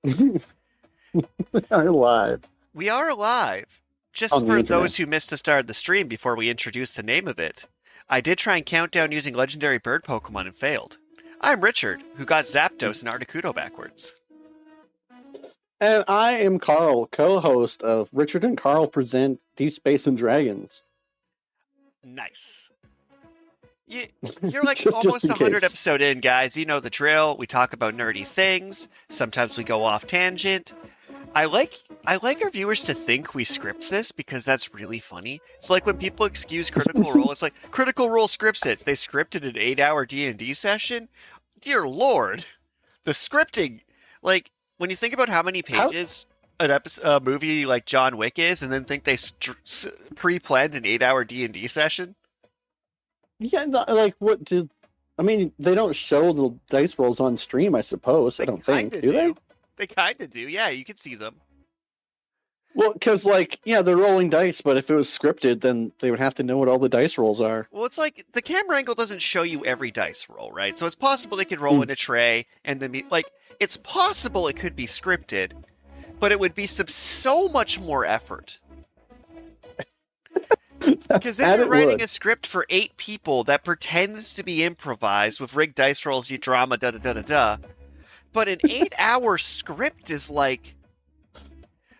We are live We are alive. Just on the for internet. those who missed the start of the stream before we introduced the name of it, I did try and count down using legendary bird Pokemon and failed. I'm Richard, who got Zapdos and Articuno backwards. And I am Karl, co-host of Richard and Karl present Deep Space and Dragons. Nice. You're like Just almost in 100 case. episode in, guys. You know the drill. We talk about nerdy things. Sometimes we go off tangent. I like our viewers to think we script this because that's really funny. It's like when people excuse Critical Role, it's like Critical Role scripts it. They scripted an 8-hour D&D session. Dear Lord, the scripting. Like when you think about how many pages a movie like John Wick is, and then think they pre-planned an 8-hour D&D session. Yeah, like what did? I mean, they don't show the dice rolls on stream, I suppose. I don't think, do they? They kind of do. Yeah, you can see them. Well, because they're rolling dice, but if it was scripted, then they would have to know what all the dice rolls are. Well, it's like the camera angle doesn't show you every dice roll, right? So it's possible they could roll in a tray and then it's possible it could be scripted, but it would be so much more effort. Because then you're writing a script for 8 people that pretends to be improvised with rigged dice rolls, drama, da-da-da-da-da. But an 8-hour script is like,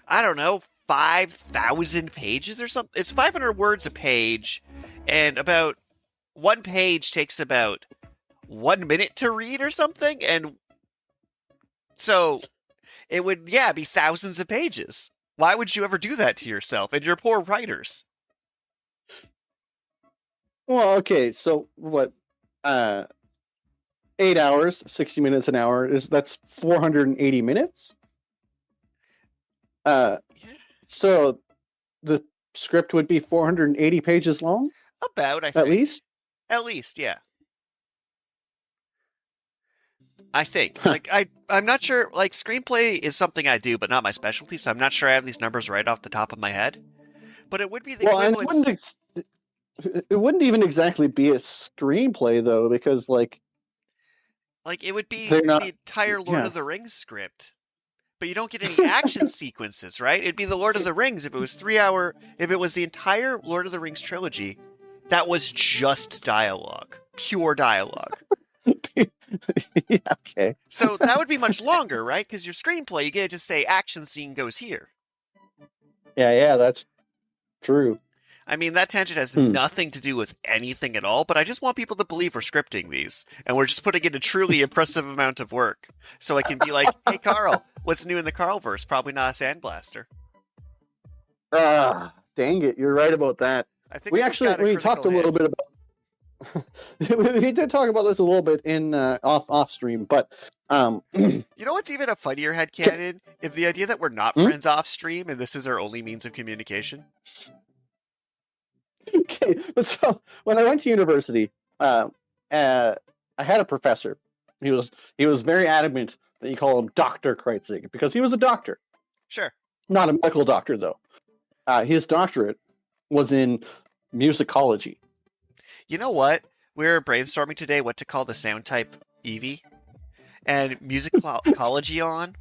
I don't know, 5,000 pages or something. It's 500 words a page, and about one page takes about 1 minute to read or something, and so it would, be thousands of pages. Why would you ever do that to yourself and your poor writers? Well, okay, so what? 8 hours, 60 minutes an hour that's 480 minutes. So the script would be 480 pages long. About, I think. At least, yeah. I think. I'm not sure. Like, screenplay is something I do, but not my specialty, so I'm not sure I have these numbers right off the top of my head. But it would be the equivalent. It wouldn't even exactly be a screenplay, though, because, it would be the entire Lord of the Rings script. But you don't get any action sequences, right? It'd be the Lord of the Rings if it was if it was the entire Lord of the Rings trilogy, that was just dialogue. Pure dialogue. Yeah, okay. So that would be much longer, right? Because your screenplay, you get to just say action scene goes here. Yeah, that's true. I mean, that tangent has nothing to do with anything at all, but I just want people to believe we're scripting these, and we're just putting in a truly impressive amount of work. So I can be like, hey, Karl, what's new in the Karlverse? Probably not a sandblaster. Dang it, you're right about that. I think we talked a little bit about we did talk about this a little bit in off stream, but you know what's even a funnier headcanon? If the idea that we're not friends off stream and this is our only means of communication. Okay, so when I went to university, I had a professor. He was very adamant that you call him Dr. Kreutzig because he was a doctor. Sure. Not a medical doctor, though. His doctorate was in musicology. You know what? We were brainstorming today what to call the sound type Eevee, and musicology on.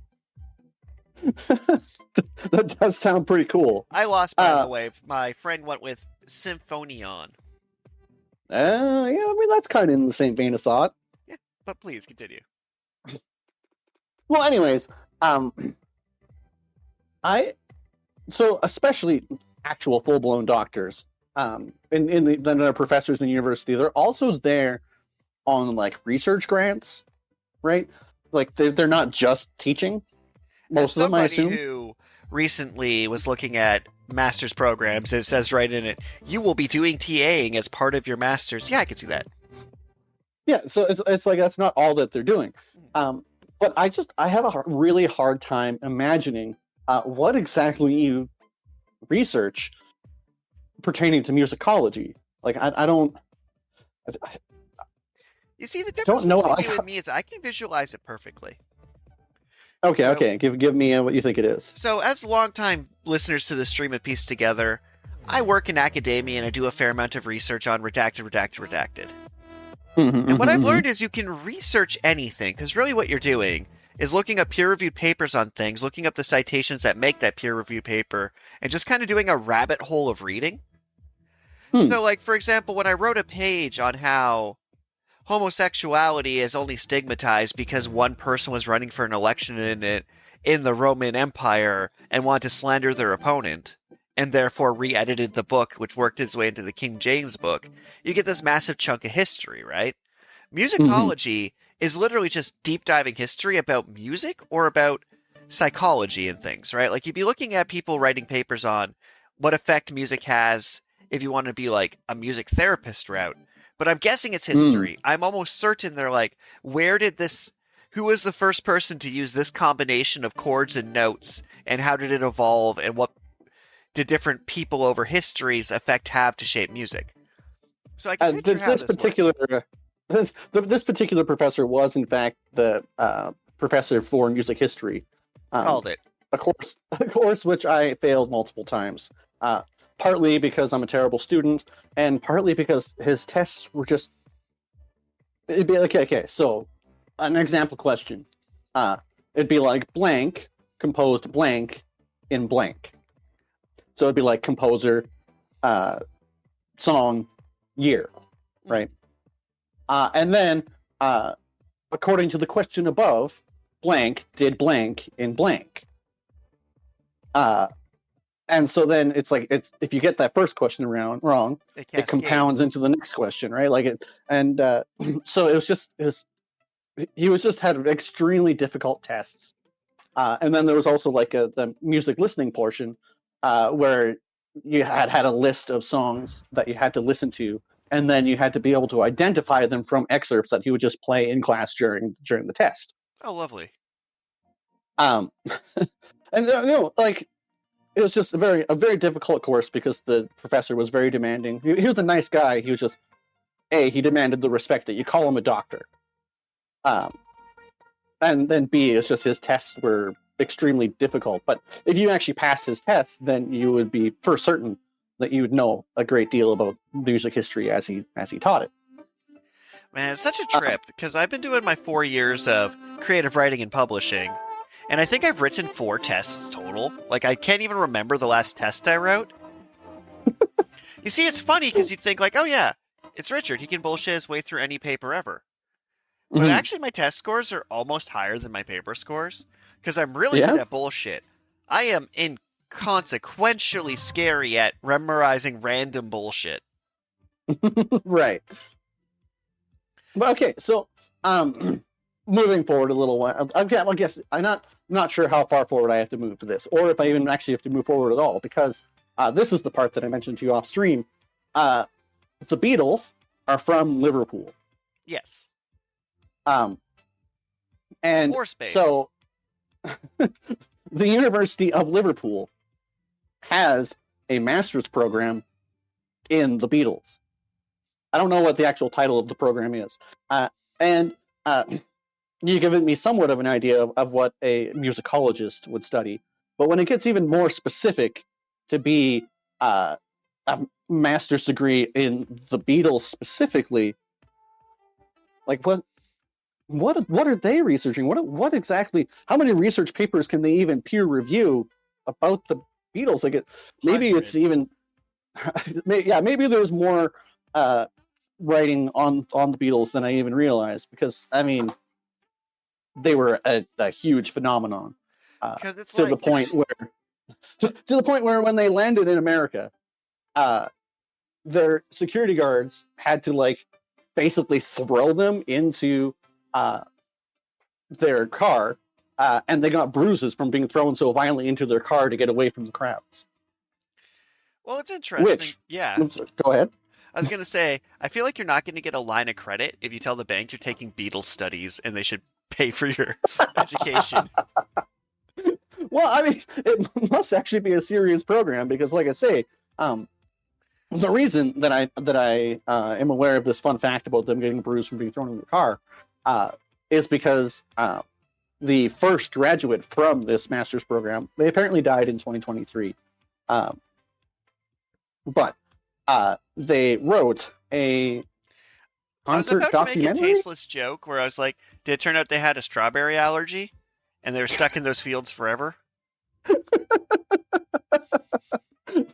That does sound pretty cool. I lost by the way. My friend went with Symphonion. I mean that's kind of in the same vein of thought. Yeah, but please continue. Well, anyways, so especially actual full-blown doctors, in the professors in university, they're also there on research grants, right? Like they're not just teaching. Most of them, I assume. Who recently was looking at master's programs, it says right in it, you will be doing TAing as part of your master's. Yeah, I can see that. Yeah, so it's like that's not all that they're doing. But I have a really hard time imagining what exactly you research pertaining to musicology. Like I don't. You see, the difference between you and me is I can visualize it perfectly. Okay. Give me what you think it is. So, as longtime listeners to the stream have pieced together, I work in academia and I do a fair amount of research on redacted. And what I've learned is you can research anything, because really what you're doing is looking up peer-reviewed papers on things, looking up the citations that make that peer-reviewed paper, and just kind of doing a rabbit hole of reading. Hmm. So, like, for example, when I wrote a page on how homosexuality is only stigmatized because one person was running for an election in it in the Roman Empire and wanted to slander their opponent, and therefore re-edited the book, which worked its way into the King James book, you get this massive chunk of history, right? Mhm. Musicology is literally just deep diving history about music or about psychology and things, right? Like you'd be looking at people writing papers on what effect music has if you want to be like a music therapist route. But I'm guessing it's Mm. history. I'm almost certain they're like, who was the first person to use this combination of chords and notes, and how did it evolve, and what did different people over history's effect have to shape music? So I can picture This, how this this works. particular this particular professor was in fact the professor for music history. Called it. A course, a course which I failed multiple times. Partly because I'm a terrible student, and partly because his tests were just. It'd be like, okay, so an example question. It'd be like blank composed blank in blank. So it'd be like composer, uh, song, year, right? And then, according to the question above, blank did blank in blank. And so then it's like if you get that first question wrong, it compounds cascades. into the next question, right? Like it, and so he was just had extremely difficult tests. And then there was also like the music listening portion, where you had a list of songs that you had to listen to, and then you had to be able to identify them from excerpts that he would just play in class during the test. Oh, lovely. Um, and like it was just a very difficult course because the professor was very demanding. He was a nice guy. He was just he demanded the respect that you call him a doctor. Um, and then B, it's just his tests were extremely difficult. But if you actually passed his tests, then you would be for certain that you would know a great deal about music history as he taught it. Man, it's such a Um, trip because I've been doing my 4 years of creative writing and publishing, and I think I've written 4 tests total. Like, I can't even remember the last test I wrote. You see, it's funny because you'd think, like, oh yeah, it's Richard. He can bullshit his way through any paper ever. But mhm. actually, my test scores are almost higher than my paper scores because I'm really good Yeah, at bullshit. I am inconsequentially scary at memorizing random bullshit. right. But okay, so moving forward a little while, I guess I'm not sure how far forward I have to move for this, or if I even actually have to move forward at all, because this is the part that I mentioned to you off stream. Uh, the Beatles are from Liverpool, Yes. um, and Or space. so the University of Liverpool has a master's program in the Beatles. I don't know what the actual title of the program is, and you've given me somewhat of an idea of what a musicologist would study. But when it gets even more specific to be a master's degree in the Beatles specifically, like what are they researching? What exactly? How many research papers can they even peer review about the Beatles? Like maybe it's Hundreds. even yeah, maybe there's more writing on the Beatles than I even realized, because I mean they were a huge phenomenon, Because it's to the like, point where to the point where when they landed in America, uh, their security guards had to like basically throw them into uh, their car, and they got bruises from being thrown so violently into their car to get away from the crowds. well, it's interesting. Which, Yeah. go ahead. I was going to say, I feel like you're not going to get a line of credit if you tell the bank you're taking Beatles studies and they should pay for your education. Well, I mean, it must actually be a serious program because, like I say, um, the reason that I am aware of this fun fact about them getting bruised from being thrown in the car is because the first graduate from this master's program, they apparently died in 2023, um, but they wrote a I was concert about to make a documentary. tasteless joke where I was like, did it turn out they had a strawberry allergy? And they're stuck in those fields forever?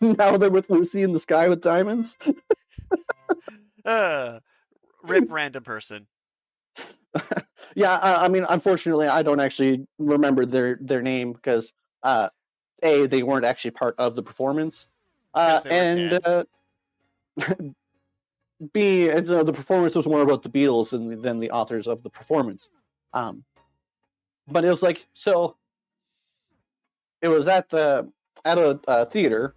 Now they're with Lucy in the Sky with Diamonds. Rip random person. Yeah, I mean, unfortunately, I don't actually remember their name because A, they weren't actually part of the performance, and B, the performance was more about the Beatles than the authors of the performance. But it was like, so it was at a theater,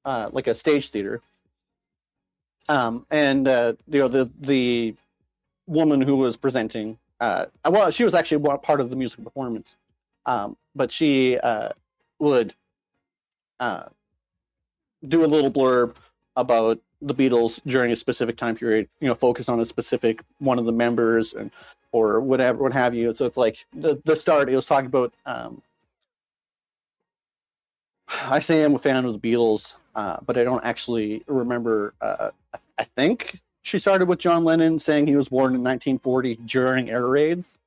like a stage theater, and the woman who was presenting, well, she was actually part of the music performance, but she would do a little blurb about the Beatles during a specific time period, focus on a specific one of the members or whatever, what have you. So it's like the start, it was talking about, I say I'm a fan of the Beatles, but I don't actually remember, I think she started with John Lennon saying he was born in 1940 during air raids.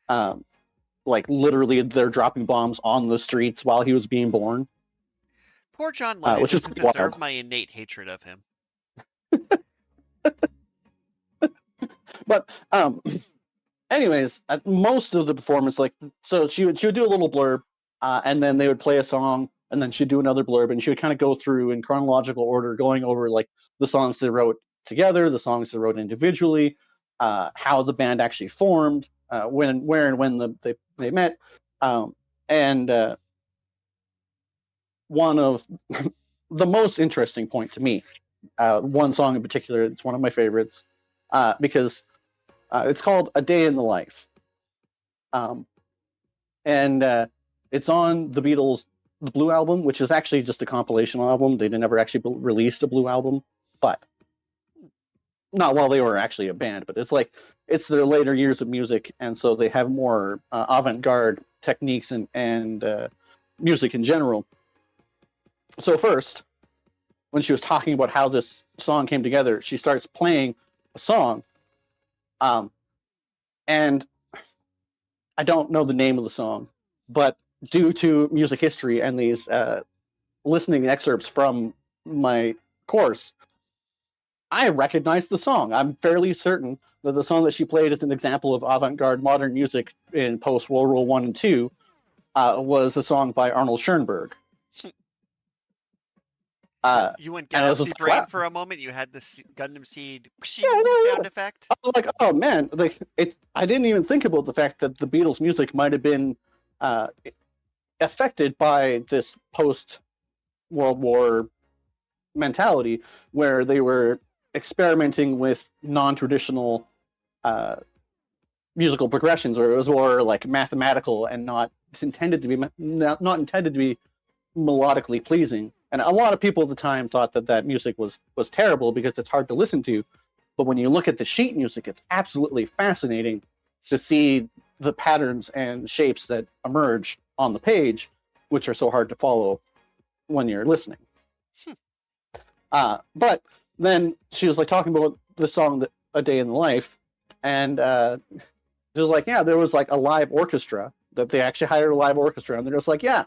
Like literally they're dropping bombs on the streets while he was being born. Poor John Lennon which doesn't is deserve my innate hatred of him. But anyways, at most of the performance, like, so she would do a little blurb, and then they would play a song, and then she'd do another blurb, and she would kind of go through in chronological order, going over like the songs they wrote together, the songs they wrote individually, how the band actually formed, where and when they met, and one of the most interesting point to me, one song in particular, it's one of my favorites, because it's called "A Day in the Life," and it's on the Beatles' The Blue Album, which is actually just a compilation album. They never actually released a Blue Album, but not while they were actually a band. But it's their later years of music, and so they have more avant-garde techniques and music in general. So first, when she was talking about how this song came together, she starts playing a song, and I don't know the name of the song, but due to music history and these listening excerpts from my course, I recognize the song. I'm fairly certain that the song that she played is an example of avant-garde modern music in post-World War I and II, was a song by Arnold Schoenberg. You went Galaxy Brain for a moment. You had the Gundam Seed sound effect. I was like, oh man, I didn't even think about the fact that the Beatles' music might have been affected by this post-World War mentality, where they were experimenting with non-traditional musical progressions, or it was more like mathematical and not intended to be melodically pleasing. And a lot of people at the time thought that music was terrible because it's hard to listen to. But when you look at the sheet music, it's absolutely fascinating to see the patterns and shapes that emerge on the page, which are so hard to follow when you're listening. But then she was like talking about the song "A Day in the Life," and she was like, yeah, there was like a live orchestra, that they actually hired a live orchestra, and they're just like, yeah,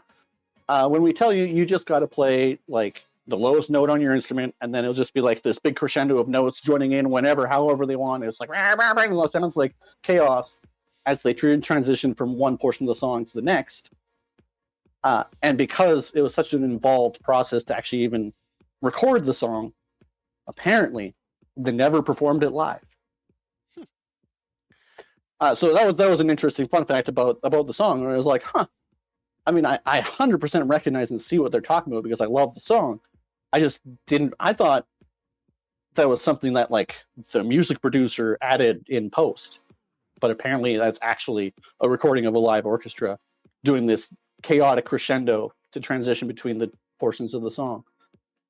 when we tell you, you just got to play like the lowest note on your instrument, and then it'll just be like this big crescendo of notes joining in however they want. It's like, it sounds like chaos as they transition from one portion of the song to the next. And because it was such an involved process to actually even record the song, apparently they never performed it live. So that was an interesting fun fact about the song, where I was like, huh. I mean, I 100% recognize and see what they're talking about because I love the song. I just didn't. I thought that was something that like the music producer added in post, but apparently that's actually a recording of a live orchestra doing this chaotic crescendo to transition between the portions of the song.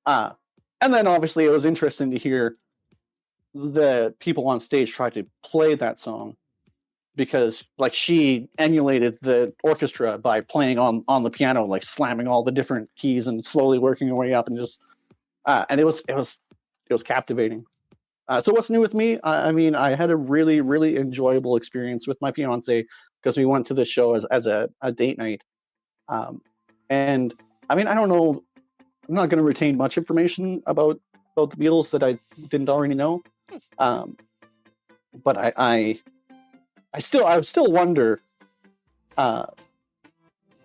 And then obviously it was interesting to hear the people on stage try to play that song, because like she emulated the orchestra by playing on the piano, like slamming all the different keys and slowly working her way up, and just and it was captivating. So what's new with me? I mean, I had a really, really enjoyable experience with my fiance because we went to this show as a date night. And I mean, I don't know. I'm not going to retain much information about the Beatles that I didn't already know. Um, but I still wonder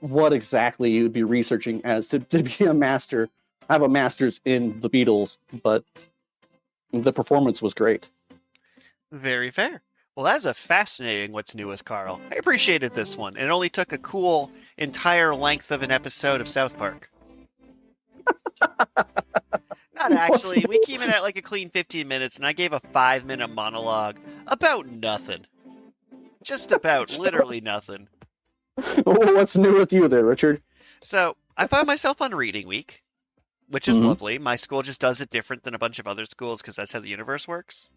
what exactly you'd be researching as to be a master, have a master's in the Beatles. But the performance was great. Very fair. Well, that's a fascinating What's New with Carl. I appreciated this one. It only took a cool entire length of an episode of South Park. Not actually. We came in at like a clean 15 minutes, and I gave a 5-minute monologue about nothing. Just about literally nothing. What's new with you there, Richard? So, I found myself on reading week, which is lovely. My school just does it different than a bunch of other schools because that's how the universe works.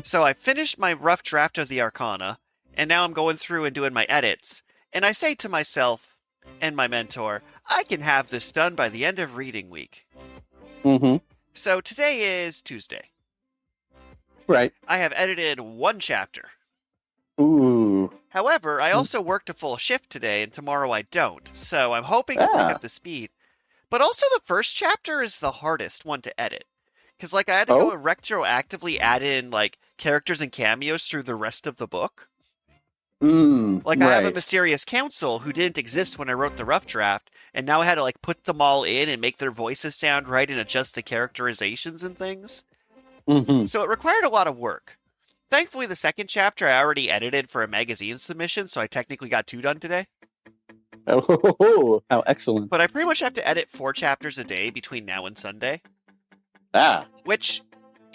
So I finished my rough draft of the Arcana, and now I'm going through and doing my edits. And I say to myself and my mentor, I can have this done by the end of reading week. So today is Tuesday. Right. I have edited 1 chapter. Ooh. However, I also worked a full shift today, and tomorrow I don't. So I'm hoping to pick up the speed. But also the first chapter is the hardest one to edit. Because, like, I had to go and retroactively add in, like, characters and cameos through the rest of the book. Like, I have a mysterious council who didn't exist when I wrote the rough draft, and now I had to, like, put them all in and make their voices sound right and adjust the characterizations and things. So it required a lot of work. Thankfully, the second chapter I already edited for a magazine submission, so I technically got 2 done today. Oh, how excellent. But I pretty much have to edit 4 chapters a day between now and Sunday. Which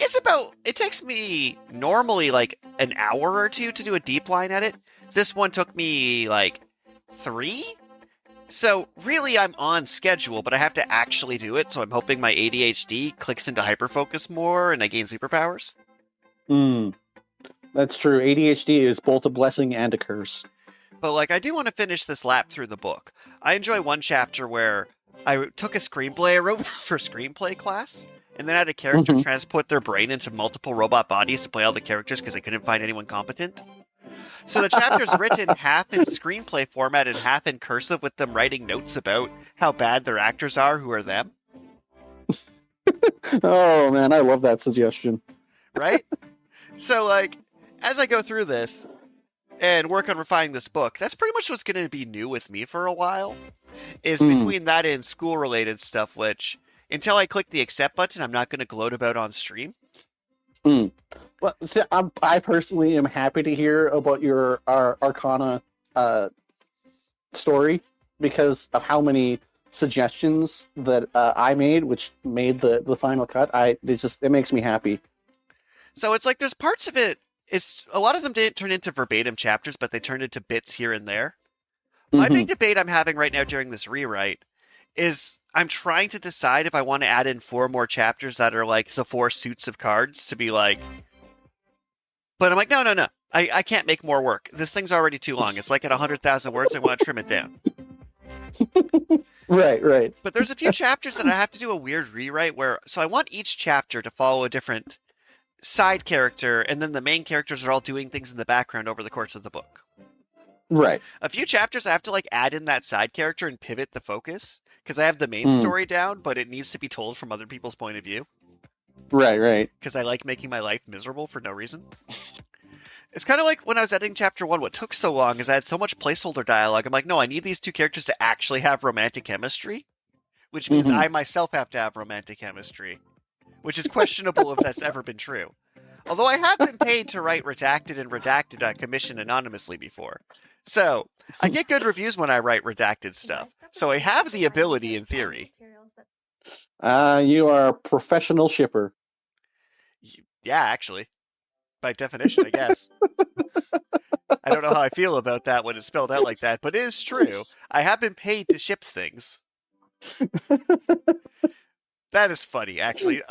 is it takes me normally like an hour or 2 to do a deep line edit. This one took me like 3. So really I'm on schedule, but I have to actually do it. So I'm hoping my ADHD clicks into hyperfocus more and I gain superpowers. That's true. ADHD is both a blessing and a curse. But like I do want to finish this lap through the book. I enjoy one chapter where I took a screenplay I wrote for screenplay class. And then I had a character transport their brain into multiple robot bodies to play all the characters because I couldn't find anyone competent. So the chapter's written half in screenplay format and half in cursive with them writing notes about how bad their actors are who are them. Oh, man, I love that suggestion. Right? So, like, as I go through this and work on refining this book, that's pretty much what's going to be new with me for a while. Is between that and school-related stuff, which... until I click the accept button, I'm not going to gloat about on stream. Well, see, I personally am happy to hear about your Arcana story because of how many suggestions that I made, which made the final cut. It makes me happy. So it's like there's parts of it. A lot of them didn't turn into verbatim chapters, but they turned into bits here and there. My big debate I'm having right now during this rewrite is I'm trying to decide if I want to add in 4 more chapters that are like the 4 suits of cards to be like... But I'm like, no. I can't make more work. This thing's already too long. It's like at 100,000 words. I want to trim it down. Right. But there's a few chapters that I have to do a weird rewrite where... So I want each chapter to follow a different side character, and then the main characters are all doing things in the background over the course of the book. Right. A few chapters I have to like add in that side character and pivot the focus because I have the main story down, but it needs to be told from other people's point of view. Right. Because I like making my life miserable for no reason. It's kind of like when I was editing chapter 1, what took so long is I had so much placeholder dialogue. I'm like, no, I need these 2 characters to actually have romantic chemistry, which means I myself have to have romantic chemistry, which is questionable if that's ever been true. Although I have been paid to write redacted and redacted commission anonymously before. So, I get good reviews when I write redacted stuff. So I have the ability in theory. You are a professional shipper. Yeah, actually. By definition, I guess. I don't know how I feel about that when it's spelled out like that, but it is true. I have been paid to ship things. That is funny, actually.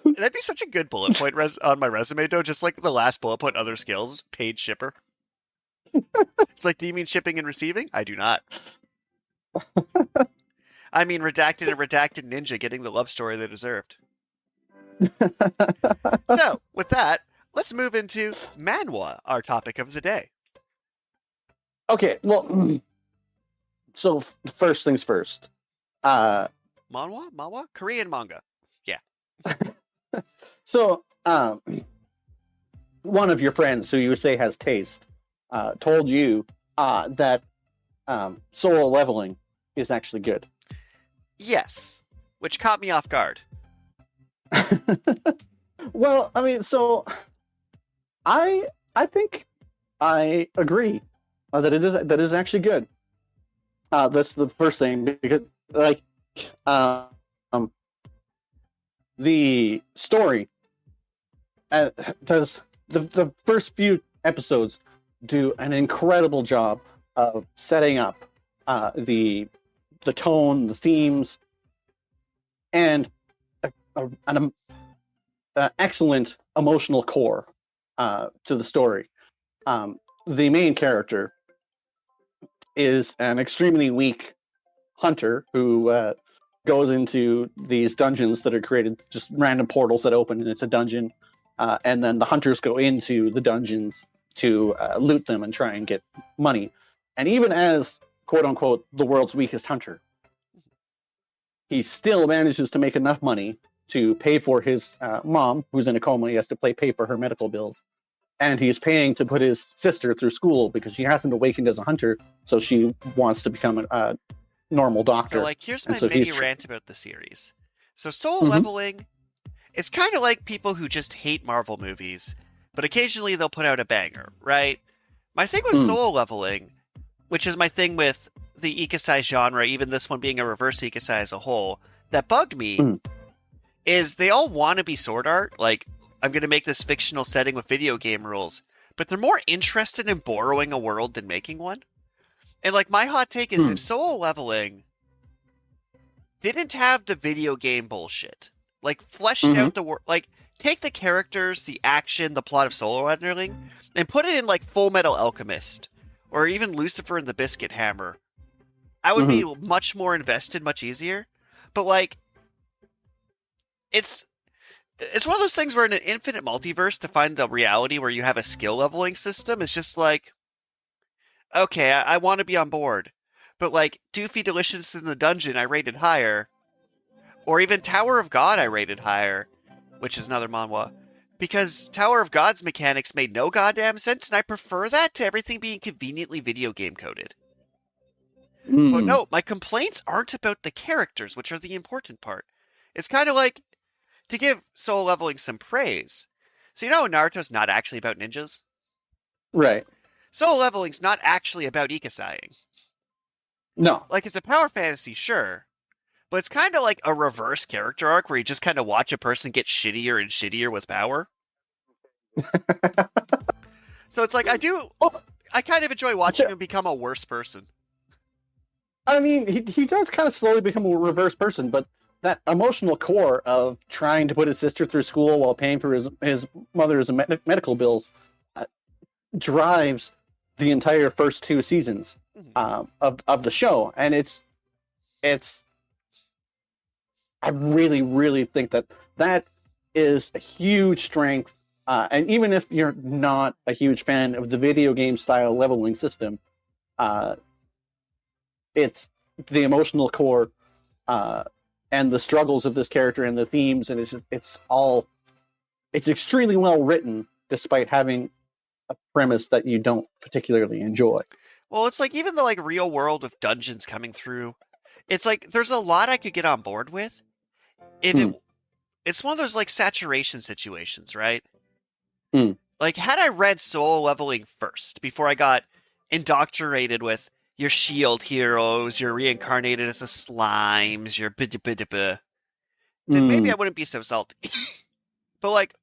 That'd be such a good bullet point on my resume, though. Just like the last bullet point, other skills, paid shipper. It's like, do you mean shipping and receiving? I do not. I mean redacted and redacted ninja getting the love story they deserved. So, with that, let's move into manhwa, our topic of the day. Okay, well, so first things first. Manhwa? Korean manga. Yeah. So, one of your friends who you say has taste told you that solo leveling is actually good. Yes, which caught me off guard. Well, I mean, so I think I agree that it is actually good. That's the first thing, because like the story does the first few episodes do an incredible job of setting up the tone, the themes, and an excellent emotional core to the story. The main character is an extremely weak hunter who goes into these dungeons that are created, just random portals that open, and it's a dungeon. And then the hunters go into the dungeons to loot them and try and get money. And even as, quote unquote, the world's weakest hunter, he still manages to make enough money to pay for his mom, who's in a coma. He has to pay for her medical bills. And he's paying to put his sister through school because she hasn't awakened as a hunter, so she wants to become a normal doctor. So, like, here's my mini rant about the series. So, solo leveling is kind of like people who just hate Marvel movies, but occasionally they'll put out a banger, right? My thing with solo leveling, which is my thing with the isekai genre, even this one being a reverse isekai as a whole, that bugged me is they all want to be sword art. Like, I'm going to make this fictional setting with video game rules, but they're more interested in borrowing a world than making one. And, like, my hot take is if solo leveling didn't have the video game bullshit, like, fleshing out the world, like, take the characters, the action, the plot of solo leveling, and put it in, like, Full Metal Alchemist, or even Lucifer and the Biscuit Hammer, I would be much more invested, much easier. But, like, it's one of those things where in an infinite multiverse, to find the reality where you have a skill leveling system, it's just like, okay, I want to be on board. But, like, Doofy Delicious in the Dungeon, I rated higher. Or even Tower of God, I rated higher, which is another manhwa. Because Tower of God's mechanics made no goddamn sense, and I prefer that to everything being conveniently video game coded. But no, my complaints aren't about the characters, which are the important part. It's kind of like, to give solo leveling some praise. So you know Naruto's not actually about ninjas? Right. Solo leveling's not actually about ikasaiing. No. Like, it's a power fantasy, sure. But it's kind of like a reverse character arc where you just kind of watch a person get shittier and shittier with power. So it's like, I kind of enjoy watching him become a worse person. I mean, he does kind of slowly become a reverse person, but that emotional core of trying to put his sister through school while paying for his mother's medical bills drives the entire first two seasons of the show. And it's I really, really think that is a huge strength. And even if you're not a huge fan of the video game style leveling system, it's the emotional core and the struggles of this character and the themes, and it's extremely well written, despite having a premise that you don't particularly enjoy. Well, it's like even the like real world of dungeons coming through, it's like there's a lot I could get on board with. It's one of those like saturation situations, right? Like, had I read solo leveling first before I got indoctrinated with your shield heroes, you're reincarnated as the slimes, your then maybe I wouldn't be so salty. But like,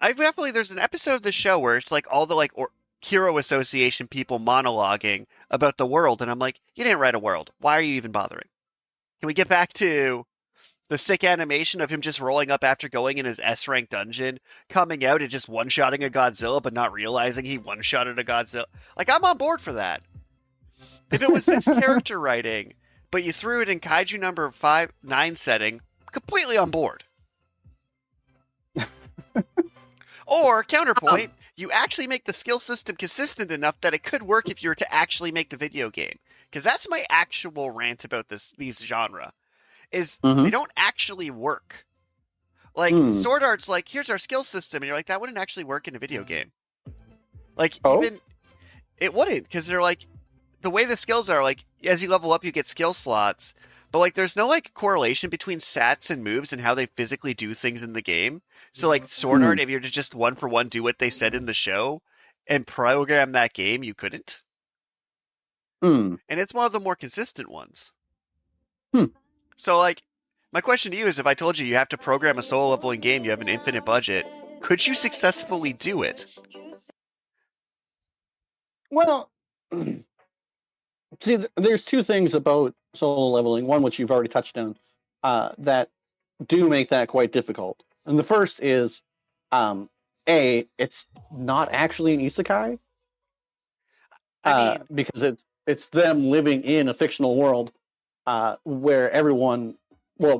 there's an episode of the show where it's like all the like hero association people monologuing about the world, and I'm like, you didn't write a world. Why are you even bothering? Can we get back to the sick animation of him just rolling up after going in his S-rank dungeon, coming out and just one-shotting a Godzilla, but not realizing he one-shotted a Godzilla? Like, I'm on board for that. If it was this character writing, but you threw it in Kaiju number 9 setting, completely on board. Or, counterpoint, you actually make the skill system consistent enough that it could work if you were to actually make the video game. Because that's my actual rant about these genre, is they don't actually work. Like, Sword Art's like, here's our skill system, and you're like, that wouldn't actually work in a video game. Like, even, it wouldn't, because they're like, the way the skills are, like, as you level up, you get skill slots, but, like, there's no, like, correlation between stats and moves and how they physically do things in the game. So, like, Sword Art, if you were to just one for one do what they said in the show and program that game, you couldn't. And it's one of the more consistent ones. So, like, my question to you is, if I told you have to program a solo leveling game, you have an infinite budget, could you successfully do it? Well, see, there's two things about solo leveling. One, which you've already touched on, that do make that quite difficult. And the first is, it's not actually an isekai. Because it's them living in a fictional world where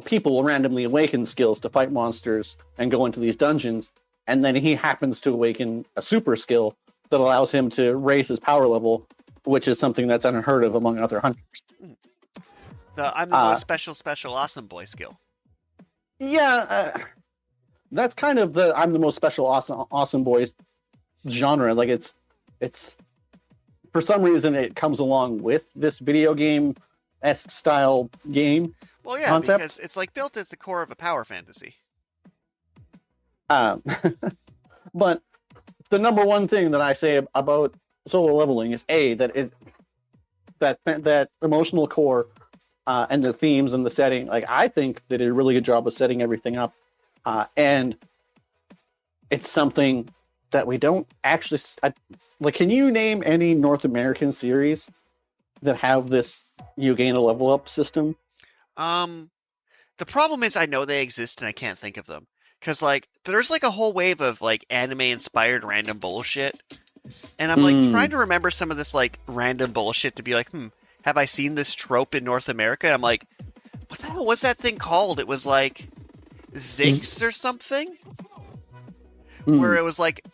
people will randomly awaken skills to fight monsters and go into these dungeons, and then he happens to awaken a super skill that allows him to raise his power level, which is something that's unheard of among other hunters. I'm the most special awesome boy skill. Yeah, that's kind of the I'm the most special awesome boys genre. Like it's for some reason it comes along with this video game-esque style game. Well, yeah, concept. Because it's like built as the core of a power fantasy. But the number one thing that I say about solo leveling is that emotional core and the themes and the setting. Like, I think they did a really good job of setting everything up, and it's something that we don't actually like. Can you name any North American series that have this you gain a level up system? The problem is I know they exist and I can't think of them. Because, like, there's, like, a whole wave of, like, anime-inspired random bullshit. And I'm, like, trying to remember some of this, like, random bullshit to be like, have I seen this trope in North America? And I'm like, what the hell was that thing called? It was, like, Zix or something? Where it was, like,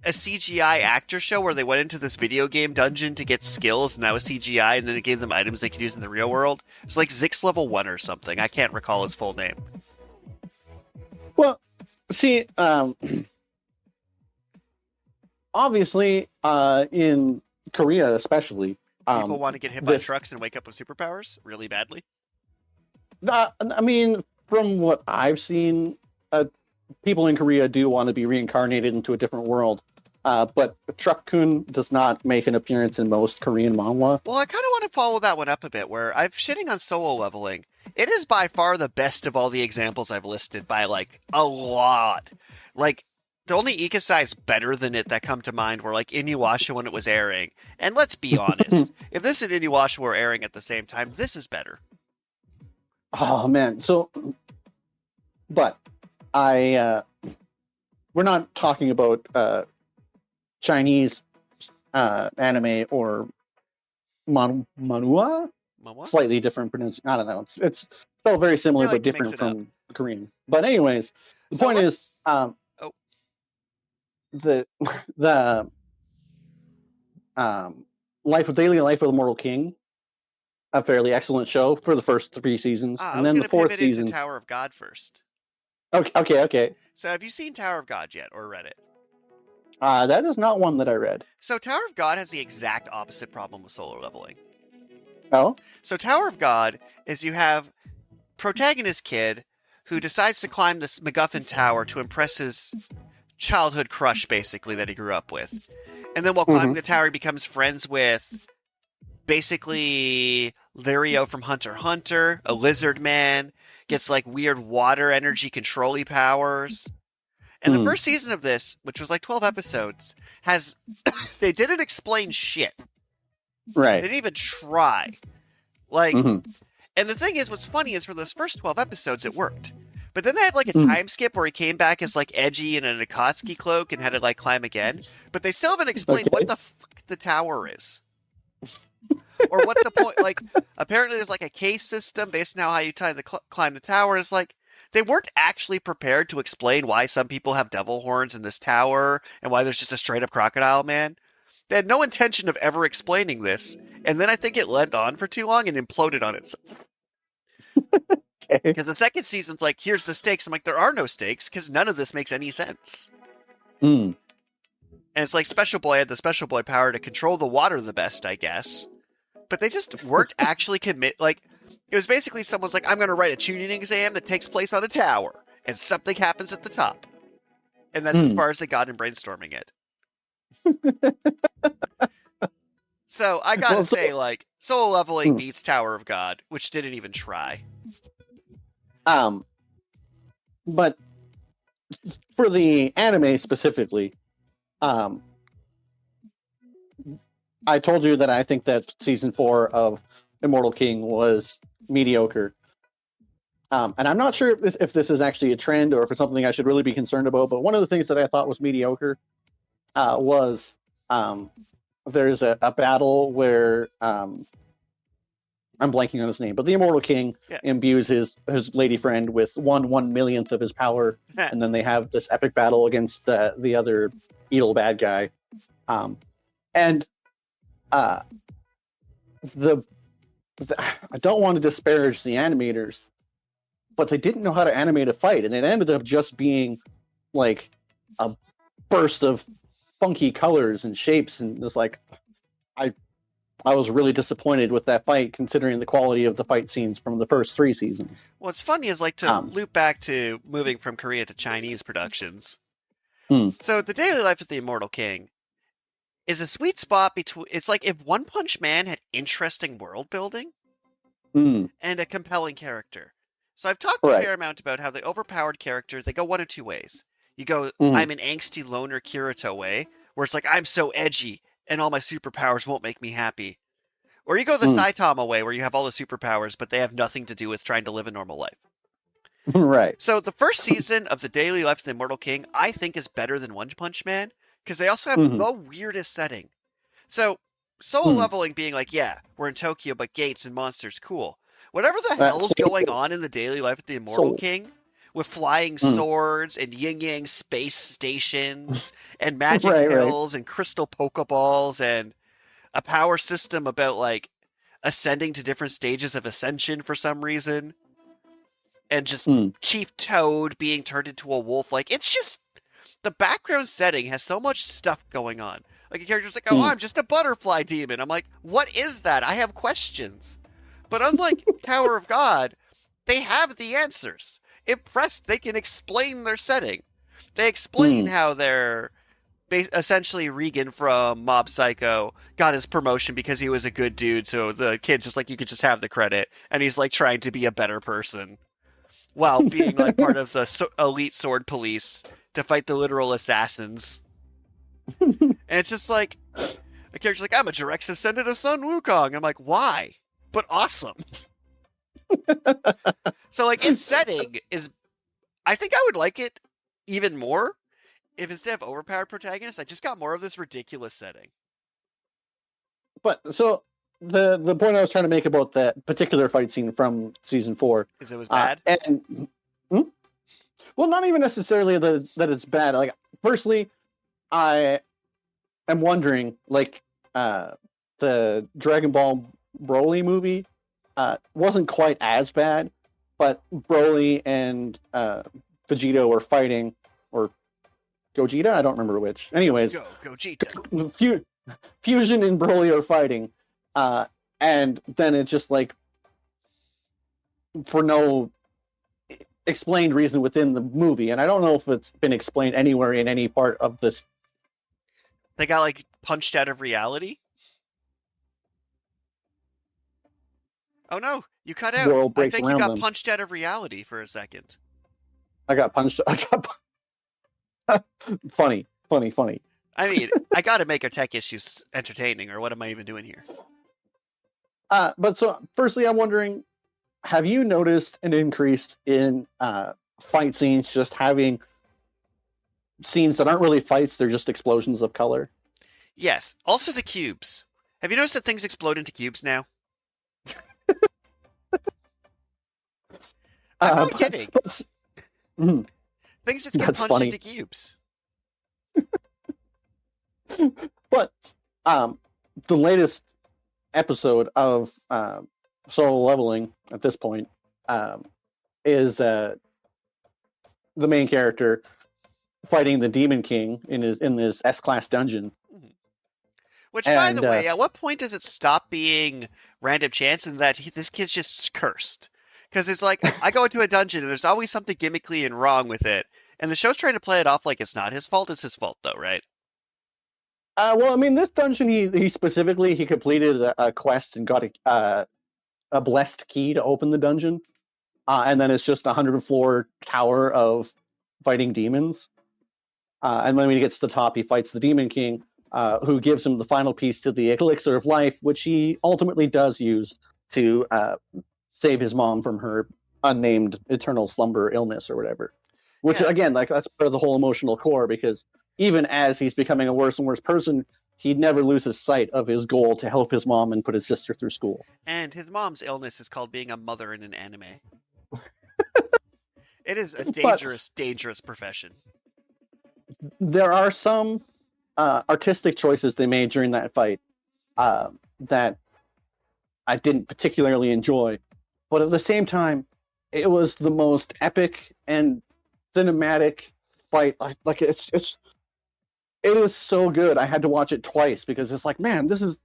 a CGI actor show where they went into this video game dungeon to get skills, and that was CGI, and then it gave them items they could use in the real world. It's like Zix Level 1 or something. I can't recall his full name. Well, see, obviously, in Korea especially, people want to get hit by trucks and wake up with superpowers really badly. I mean, from what I've seen, people in Korea do want to be reincarnated into a different world. But Truck-kun does not make an appearance in most Korean manhwa. Well, I kind of want to follow that one up a bit, where I'm shitting on solo leveling. It is by far the best of all the examples I've listed by, like, a lot. Like, the only ikasais better than it that come to mind were, like, Inuyasha when it was airing. And let's be honest, if this and Inuyasha were airing at the same time, this is better. Oh, man. But we're not talking about Chinese anime or Manuha? Slightly different pronunciation. I don't know. It's spelled very similar, but different from Korean. But anyways, the point is, the Daily Life of the Mortal King, a fairly excellent show for the first 3 seasons, and then the 4th season. Into Tower of God first. Okay. So, have you seen Tower of God yet, or read it? That is not one that I read. So, Tower of God has the exact opposite problem with solo leveling. Oh? So, Tower of God is you have protagonist kid who decides to climb this MacGuffin tower to impress his childhood crush, basically, that he grew up with. And then while climbing the tower, he becomes friends with basically Lirio from Hunter x Hunter, a lizard man, gets like weird water energy control-y powers. And the first season of this, which was like 12 episodes, has they didn't explain shit. Right. They didn't even try. Like, and the thing is, what's funny is for those first 12 episodes, it worked. But then they had like a time skip where he came back as like edgy in an Akatsuki cloak and had to like climb again. But they still haven't explained what the fuck the tower is. Or what the point, like, apparently there's like a case system based on how you climb the tower. And it's like, They weren't actually prepared to explain why some people have devil horns in this tower and why there's just a straight up crocodile man. They had no intention of ever explaining this, and then I think it led on for too long and imploded on itself. Okay. Because the second season's like, here's the stakes. I'm like, there are no stakes because none of this makes any sense. Mm. And it's like Special Boy had the Special Boy power to control the water the best, I guess. But they just weren't actually like, it was basically someone's like, I'm going to write a tuning exam that takes place on a tower, and something happens at the top. And that's as far as they got in brainstorming it. So I gotta say, like, Soul Leveling beats Tower of God, which didn't even try. But for the anime specifically, I told you that I think that season 4 of Immortal King was mediocre. And I'm not sure if this is actually a trend or if it's something I should really be concerned about, but one of the things that I thought was mediocre was there's a battle where I'm blanking on his name, but the Immortal King imbues his lady friend with 1/1,000,000th of his power, and then they have this epic battle against the other evil bad guy. And I don't want to disparage the animators, but they didn't know how to animate a fight, and it ended up just being like a burst of funky colors and shapes, and it's like I was really disappointed with that fight, considering the quality of the fight scenes from the first 3 seasons. What's funny is, like, to loop back to moving from Korea to Chinese productions. So the daily life of the Immortal King is a sweet spot between. It's like if One Punch Man had interesting world building and a compelling character. So I've talked a fair amount about how the overpowered characters, they go one of two ways. You go, I'm an angsty loner Kirito way, where it's like, I'm so edgy, and all my superpowers won't make me happy. Or you go the Saitama way, where you have all the superpowers, but they have nothing to do with trying to live a normal life. Right. So the first season of the daily life of the Immortal King, I think, is better than One Punch Man, because they also have the weirdest setting. So, Soul Leveling being like, yeah, we're in Tokyo, but gates and monsters, cool. Whatever the hell's going on in the daily life of the Immortal King, with flying swords and yin-yang space stations and magic pills and crystal pokeballs and a power system about, like, ascending to different stages of ascension for some reason, and just Chief Toad being turned into a wolf. Like, it's just, the background setting has so much stuff going on. Like, a character's like, oh, I'm just a butterfly demon. I'm like, what is that? I have questions. But unlike Tower of God, they have the answers. If pressed, they can explain their setting. They explain how they're essentially Regan from Mob Psycho got his promotion because he was a good dude, so the kid's just like, you could just have the credit, and he's like trying to be a better person while being like part of the elite sword police to fight the literal assassins. And it's just like, a character's like, I'm a direct descendant of Sun Wukong. I'm like, why? But awesome. So, like, its setting is, I think I would like it even more if instead of overpowered protagonists, I just got more of this ridiculous setting. But, so, the point I was trying to make about that particular fight scene from season 4 is it was bad? Well, not even necessarily that it's bad. Like, firstly, I am wondering, like, the Dragon Ball Broly movie wasn't quite as bad, but Broly and Vegeta were fighting, or Gogeta? I don't remember which. Anyways, Gogeta. Fusion and Broly are fighting, and then it's just like, for no explained reason within the movie, and I don't know if it's been explained anywhere in any part of this. They got, like, punched out of reality? Oh no, you cut out. I think you got punched out of reality for a second. I got punched. Funny. I mean, I gotta make our tech issues entertaining, or what am I even doing here? But so, firstly, I'm wondering, have you noticed an increase in fight scenes just having scenes that aren't really fights, they're just explosions of color? Yes. Also the cubes. Have you noticed that things explode into cubes now? I'm not kidding. Mhm. Things just get That's punched funny. into cubes. But the latest episode of Solo Leveling at this point is the main character fighting the Demon King in this S-class dungeon. Which, by And the way, at what point does it stop being random chance and that this kid's just cursed? Because it's like, I go into a dungeon and there's always something gimmickly and wrong with it. And the show's trying to play it off like it's not his fault. It's his fault, though, right? well, I mean, this dungeon, he specifically he completed a quest and got a blessed key to open the dungeon, and then it's just a 100-floor tower of fighting demons. And then when he gets to the top, he fights the Demon King, who gives him the final piece to the elixir of life, which he ultimately does use to save his mom from her unnamed eternal slumber illness or whatever. Which, again, like that's part of the whole emotional core, because even as he's becoming a worse and worse person, he never loses sight of his goal to help his mom and put his sister through school. And his mom's illness is called being a mother in an anime. It is a dangerous, dangerous profession. There are some artistic choices they made during that fight that I didn't particularly enjoy, but at the same time, it was the most epic and cinematic fight. Like it was so good. I had to watch it twice because it's like, man, this is,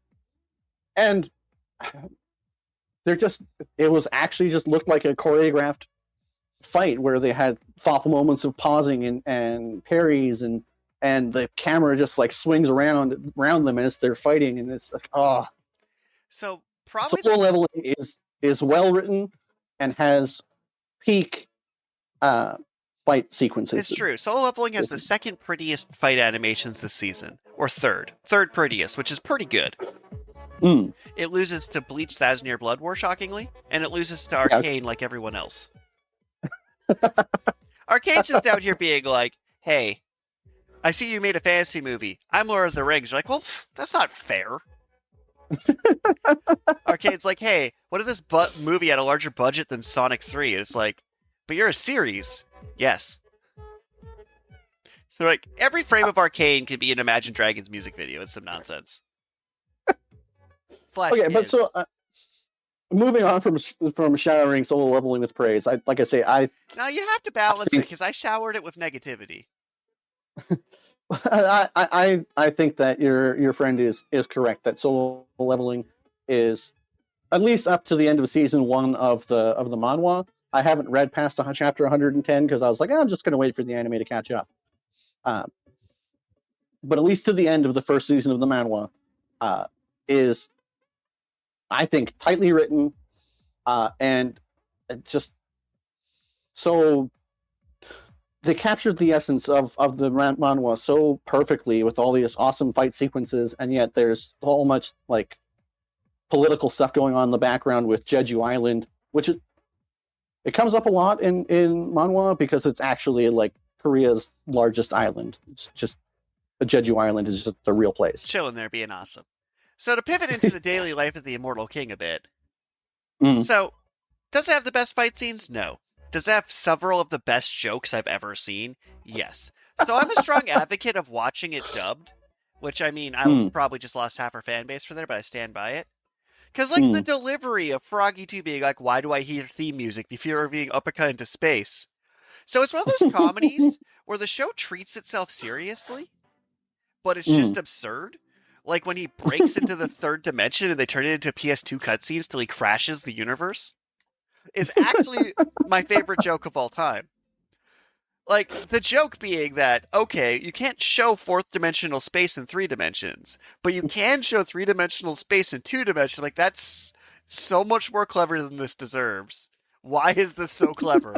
and it was actually just looked like a choreographed fight where they had thoughtful moments of pausing and parries, and the camera just like swings around them as they're fighting, and it's like, oh. So probably Solo Leveling is well written and has peak fight sequences. It's true. Solo Leveling has the second prettiest fight animations this season, or third prettiest, which is pretty good. It loses to Bleach Thousand Year Blood War, shockingly, and it loses to Arcane like everyone else. Arcane's just out here being like, hey, I see you made a fantasy movie. I'm Lord of the Rings. You're like, well, that's not fair. Arcane's like, hey, what if this movie had a larger budget than Sonic 3? And it's like, but you're a series. Yes. They're like, every frame of Arcane could be an Imagine Dragons music video. It's some nonsense. Okay, but so moving on from showering Solo Leveling with praise, now you have to balance it because I showered it with negativity. I think that your friend is correct that Solo Leveling is at least up to the end of season 1 of the manhwa. I haven't read past chapter 110 because I was like, I'm just going to wait for the anime to catch up. But at least to the end of the first season of the manhwa is, I think, tightly written and just so they captured the essence of the manhwa so perfectly with all these awesome fight sequences, and yet there's so much like political stuff going on in the background with Jeju Island, which it comes up a lot in manhwa because it's actually like Korea's largest island. It's just Jeju Island is just the real place. Chilling there, being awesome. So to pivot into the daily life of the Immortal King a bit. So, does it have the best fight scenes? No. Does it have several of the best jokes I've ever seen? Yes. So I'm a strong advocate of watching it dubbed, which, I mean, I probably just lost half our fan base for there, but I stand by it. Because, like, the delivery of Froggy 2 being like, why do I hear theme music before being uppercut into space? So it's one of those comedies where the show treats itself seriously, but it's just absurd. Like when he breaks into the third dimension and they turn it into PS2 cutscenes till he crashes the universe. Is actually my favorite joke of all time. Like, the joke being that, okay, you can't show fourth dimensional space in 3 dimensions, but you can show 3-dimensional space in 2 dimensions. Like, that's so much more clever than this deserves. Why is this so clever?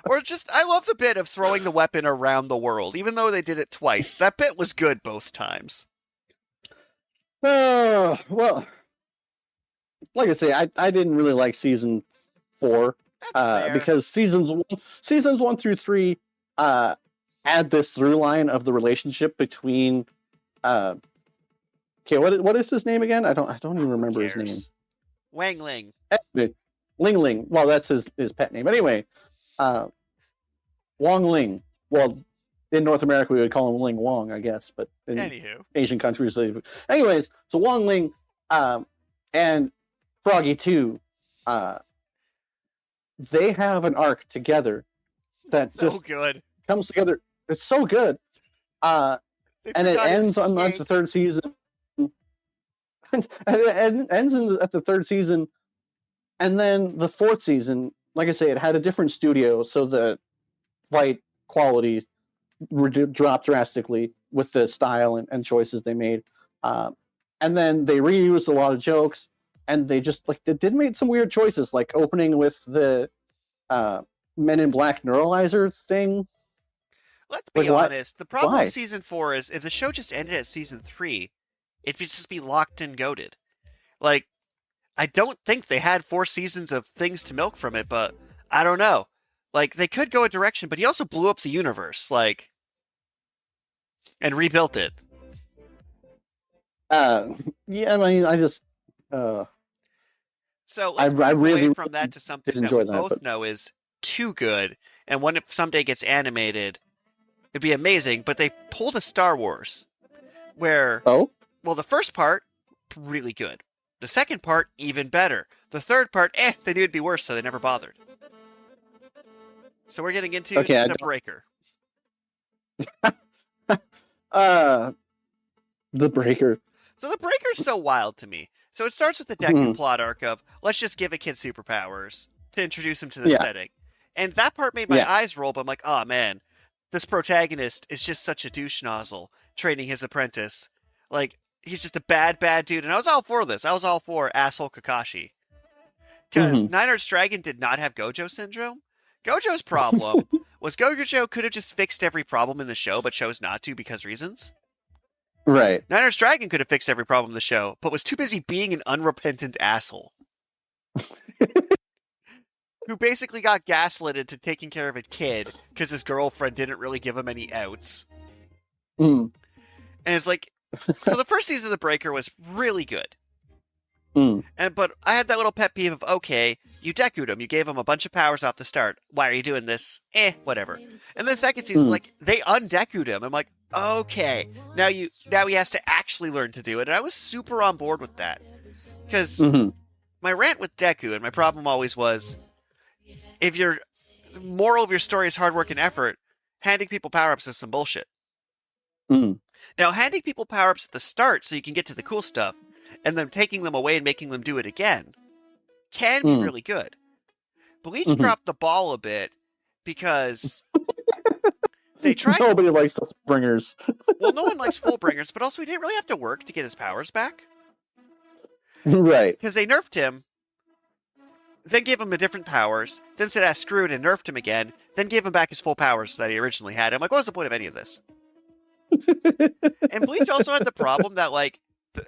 Or just, I love the bit of throwing the weapon around the world, even though they did it twice. That bit was good both times. Well, like I say, I didn't really like season 4 because seasons 1 through 3 had this through line of the relationship between okay, what is his name again? I don't even remember his name. Wang Ling. Ling Ling. Well, that's his pet name. Anyway, Wong Ling. Well, in North America, we would call him Ling Wong, I guess, but in Anywho. Asian countries, anyways. So Wong Ling and Froggy 2, they have an arc together that So just good. comes together. It's so good. And it ends on the third season. And it ends at the third season. And then the fourth season, like I say, it had a different studio, so the fight quality dropped drastically with the style and choices they made. And then they reused a lot of jokes, and they just they did make some weird choices, like opening with the Men in Black neuralizer thing. Let's be honest. The problem with season 4 is if the show just ended at season 3, it'd just be locked and goated. Like, I don't think they had 4 seasons of things to milk from it, but I don't know. Like, they could go a direction, but he also blew up the universe, and rebuilt it. Yeah, I mean, I just... So let's move away from that to something that we both know is too good, and when it someday gets animated, it'd be amazing, but they pulled a Star Wars, where... Oh? Well, the first part, really good. The second part, even better. The third part, they knew it'd be worse, so they never bothered. So we're getting into the Breaker. The Breaker. So the Breaker's so wild to me. So it starts with the Deku plot arc of, let's just give a kid superpowers to introduce him to the setting. And that part made my eyes roll, but I'm like, oh man, this protagonist is just such a douche nozzle training his apprentice. Like, he's just a bad dude. And I was all for this. I was all for asshole Kakashi. Because Nine Arts Dragon did not have Gojo syndrome. Gojo's problem was Gojo could have just fixed every problem in the show, but chose not to because reasons. Right. Nine Arts Dragon could have fixed every problem in the show, but was too busy being an unrepentant asshole. Who basically got gaslit into taking care of a kid because his girlfriend didn't really give him any outs. And it's like, so the first season of The Breaker was really good. But I had that little pet peeve of, okay, you Deku'd him, you gave him a bunch of powers off the start. Why are you doing this? Whatever. And then the second season, they undeku'd him. I'm like, okay, now he has to actually learn to do it. And I was super on board with that. Because my rant with Deku, and my problem always was, if the moral of your story is hard work and effort, handing people power-ups is some bullshit. Now, handing people power-ups at the start so you can get to the cool stuff, and then taking them away and making them do it again, can be really good. Bleach dropped the ball a bit, because they tried... Nobody likes the Fullbringers. Well, no one likes Fullbringers, but also he didn't really have to work to get his powers back. Right. Because they nerfed him, then gave him a different powers, then said, screw it, and nerfed him again, then gave him back his full powers that he originally had. I'm like, what was the point of any of this? And Bleach also had the problem that,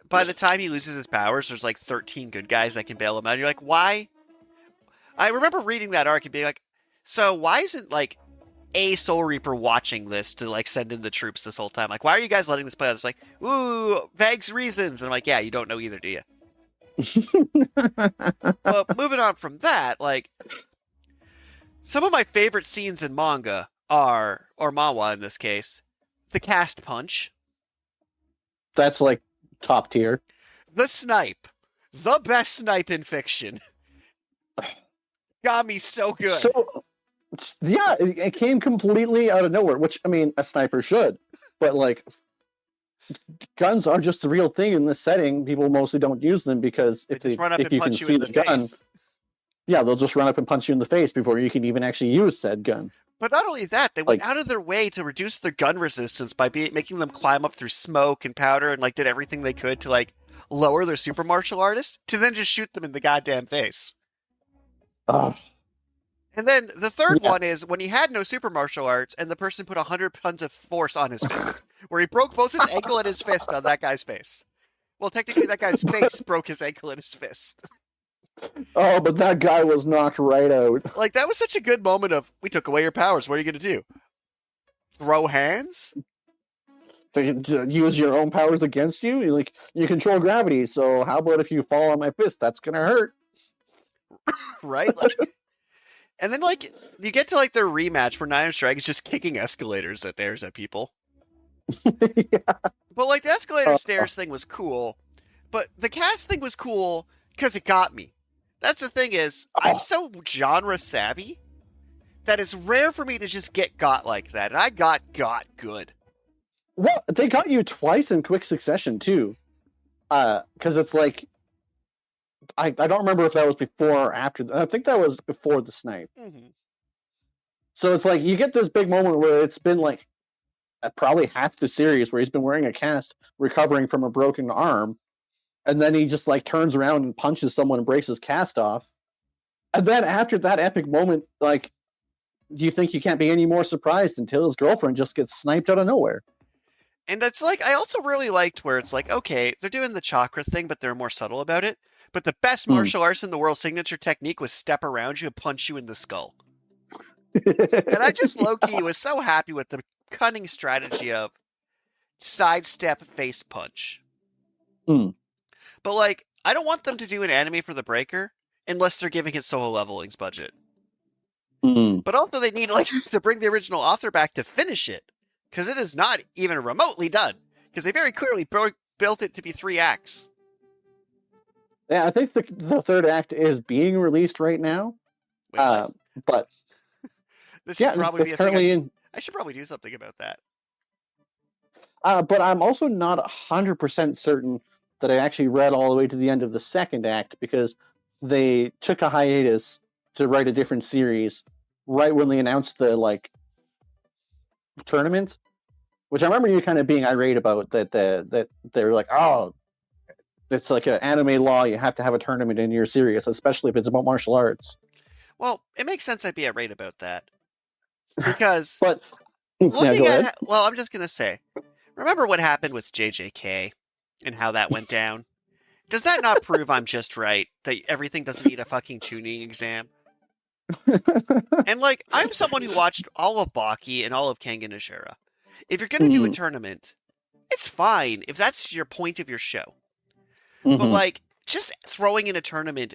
by the time he loses his powers, there's 13 good guys that can bail him out. And you're like, why? I remember reading that arc and being like, so why isn't, a Soul Reaper watching this to, send in the troops this whole time? Why are you guys letting this play out? It's like, ooh, vague reasons. And I'm like, yeah, you don't know either, do you? Well, moving on from that, some of my favorite scenes in manga are, or manhwa in this case, the cast punch. That's top tier. The snipe. The best snipe in fiction. Got me so good. So, yeah, it came completely out of nowhere, which, I mean, a sniper should. But, guns are just the real thing in this setting. People mostly don't use them because if you can see the gun, yeah, they'll just run up and punch you in the face before you can even actually use said gun. But not only that, they went out of their way to reduce their gun resistance by making them climb up through smoke and powder and did everything they could to lower their super martial artists to then just shoot them in the goddamn face. Oh. And then the third one is when he had no super martial arts and the person put 100 tons of force on his fist, where he broke both his ankle and his fist on that guy's face. Well, technically that guy's face broke his ankle and his fist. Oh, but that guy was knocked right out. That was such a good moment of, we took away your powers, what are you going to do? Throw hands? Use your own powers against you? You control gravity, so how about if you fall on my fist? That's going to hurt. Right? And then, like, you get to, like, their rematch where Nine Inch Dragon's just kicking escalators at people. Yeah. But, like, the escalator stairs thing was cool. But the cast thing was cool because it got me. That's the thing is, I'm so genre savvy that it's rare for me to just get got like that. And I got good. Well, they got you twice in quick succession, too. Because it's like, I don't remember if that was before or after. I think that was before the snipe. Mm-hmm. So it's like, you get this big moment where it's been like probably half the series where he's been wearing a cast, recovering from a broken arm. And then he just like turns around and punches someone and breaks his cast off. And then after that epic moment, like, do you think you can't be any more surprised until his girlfriend just gets sniped out of nowhere? And it's like, I also really liked where it's like, okay, they're doing the chakra thing, but they're more subtle about it. But the best martial arts in the world signature technique was step around you and punch you in the skull. And I just low-key was so happy with the cunning strategy of sidestep face punch. But, like, I don't want them to do an anime for the Breaker unless they're giving it solo leveling's budget. But also they need, like, to bring the original author back to finish it. Because it is not even remotely done. Because they very clearly built it to be 3 acts. Yeah, I think the third act is being released right now. Wait, but this should probably be a thing. I should probably do something about that. But I'm also not 100% certain that I actually read all the way to the end of the second act, because they took a hiatus to write a different series right when they announced the like tournament, which I remember you kind of being irate about that they're like, oh, it's like an anime law, you have to have a tournament in your series, especially if it's about martial arts. Well, it makes sense I'd be irate about that. Because but looking at well, I'm just going to say, remember what happened with JJK and how that went down? Does that not prove I'm just right, that everything doesn't need a fucking tuning exam? And, like, I'm someone who watched all of Baki and all of Kengan Ashura. If you're going to do a tournament, it's fine if that's your point of your show. But, like, just throwing in a tournament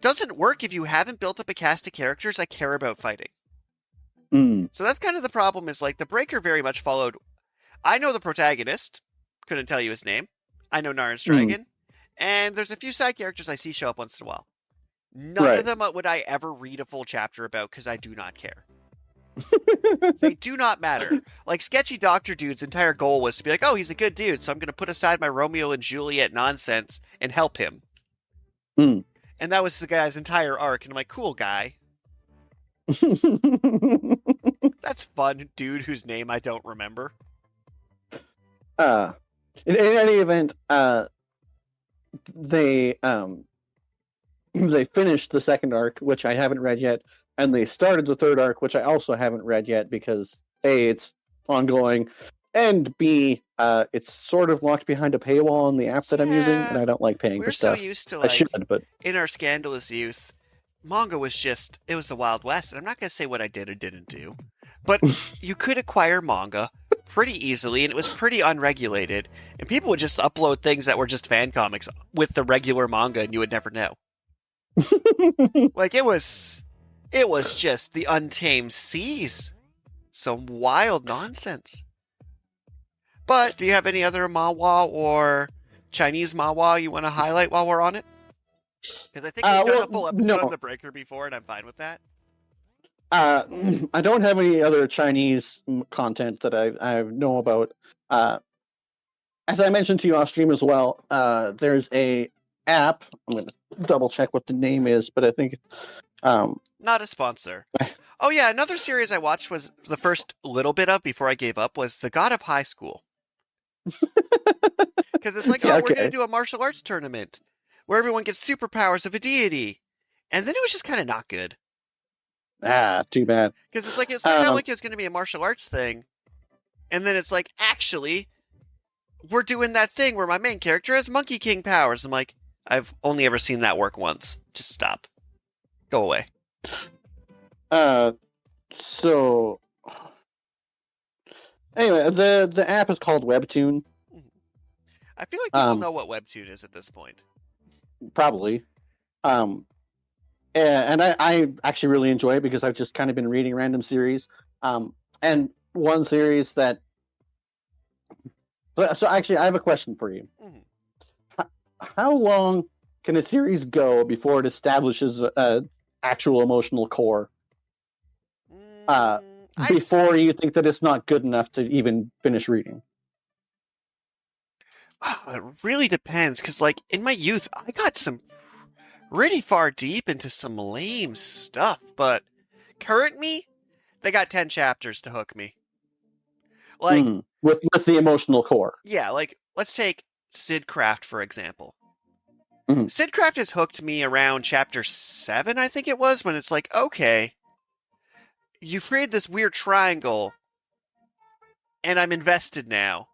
doesn't work if you haven't built up a cast of characters that care about fighting. So that's kind of the problem, is, like, the Breaker very much followed. I know the protagonist, couldn't tell you his name. I know Naren's Dragon, and there's a few side characters I see show up once in a while. None of them would I ever read a full chapter about because I do not care. They do not matter. Like, Sketchy Doctor Dude's entire goal was to be like, oh, he's a good dude, so I'm going to put aside my Romeo and Juliet nonsense and help him. And that was the guy's entire arc, and I'm like, cool guy. That's fun, dude whose name I don't remember. In any event, they finished the second arc, which I haven't read yet, and they started the third arc, which I also haven't read yet, because A, it's ongoing, and B, it's sort of locked behind a paywall on the app that I'm using, and I don't like paying for stuff. We're so used to, like, I should, but in our scandalous youth, manga was just, it was the Wild West, and I'm not going to say what I did or didn't do, but you could acquire manga pretty easily, and it was pretty unregulated, and people would just upload things that were just fan comics with the regular manga, and you would never know. Like, it was just the untamed seas. Some wild nonsense. But do you have any other manhwa or Chinese manhwa you want to highlight while we're on it? Because I think we've done a full episode on the Breaker before, and I'm fine with that. I don't have any other Chinese content that I know about. As I mentioned to you off stream as well, there's a app. I'm going to double check what the name is, but I think not a sponsor. Oh yeah, another series I watched was the first little bit of before I gave up was The God of High School. Because it's like, we're going to do a martial arts tournament where everyone gets superpowers of a deity, and then it was just kind of not good. Too bad. Because it's like, it started out like it was going to be a martial arts thing, and then it's like, actually, we're doing that thing where my main character has Monkey King powers. I'm like, I've only ever seen that work once. Just stop. Go away. So anyway, the app is called Webtoon. I feel like people know what Webtoon is at this point. Probably. and I actually really enjoy it because I've just kind of been reading random series. And one series that so actually I have a question for you. Mhm. How long can a series go before it establishes a actual emotional core? Before you think that it's not good enough to even finish reading? It really depends, because, like, in my youth, I got some really far deep into some lame stuff, but current me, they got 10 chapters to hook me. Like, With the emotional core. yeah, like, let's take Sidcraft, for example. Mm-hmm. Sidcraft has hooked me around chapter 7, I think it was, when it's like, okay, you've created this weird triangle, and I'm invested now.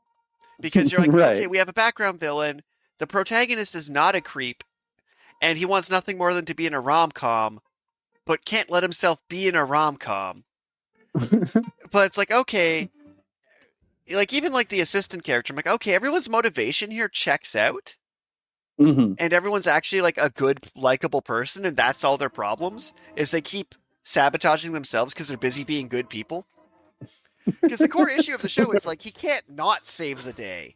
Because you're like, right. okay, we have a background villain, the protagonist is not a creep, and he wants nothing more than to be in a rom-com, but can't let himself be in a rom-com. But it's like, okay, like, even like the assistant character, I'm like, okay, everyone's motivation here checks out, and everyone's actually like a good, likable person, and that's all their problems, is they keep sabotaging themselves because they're busy being good people. Because the core issue of the show is like, he can't not save the day,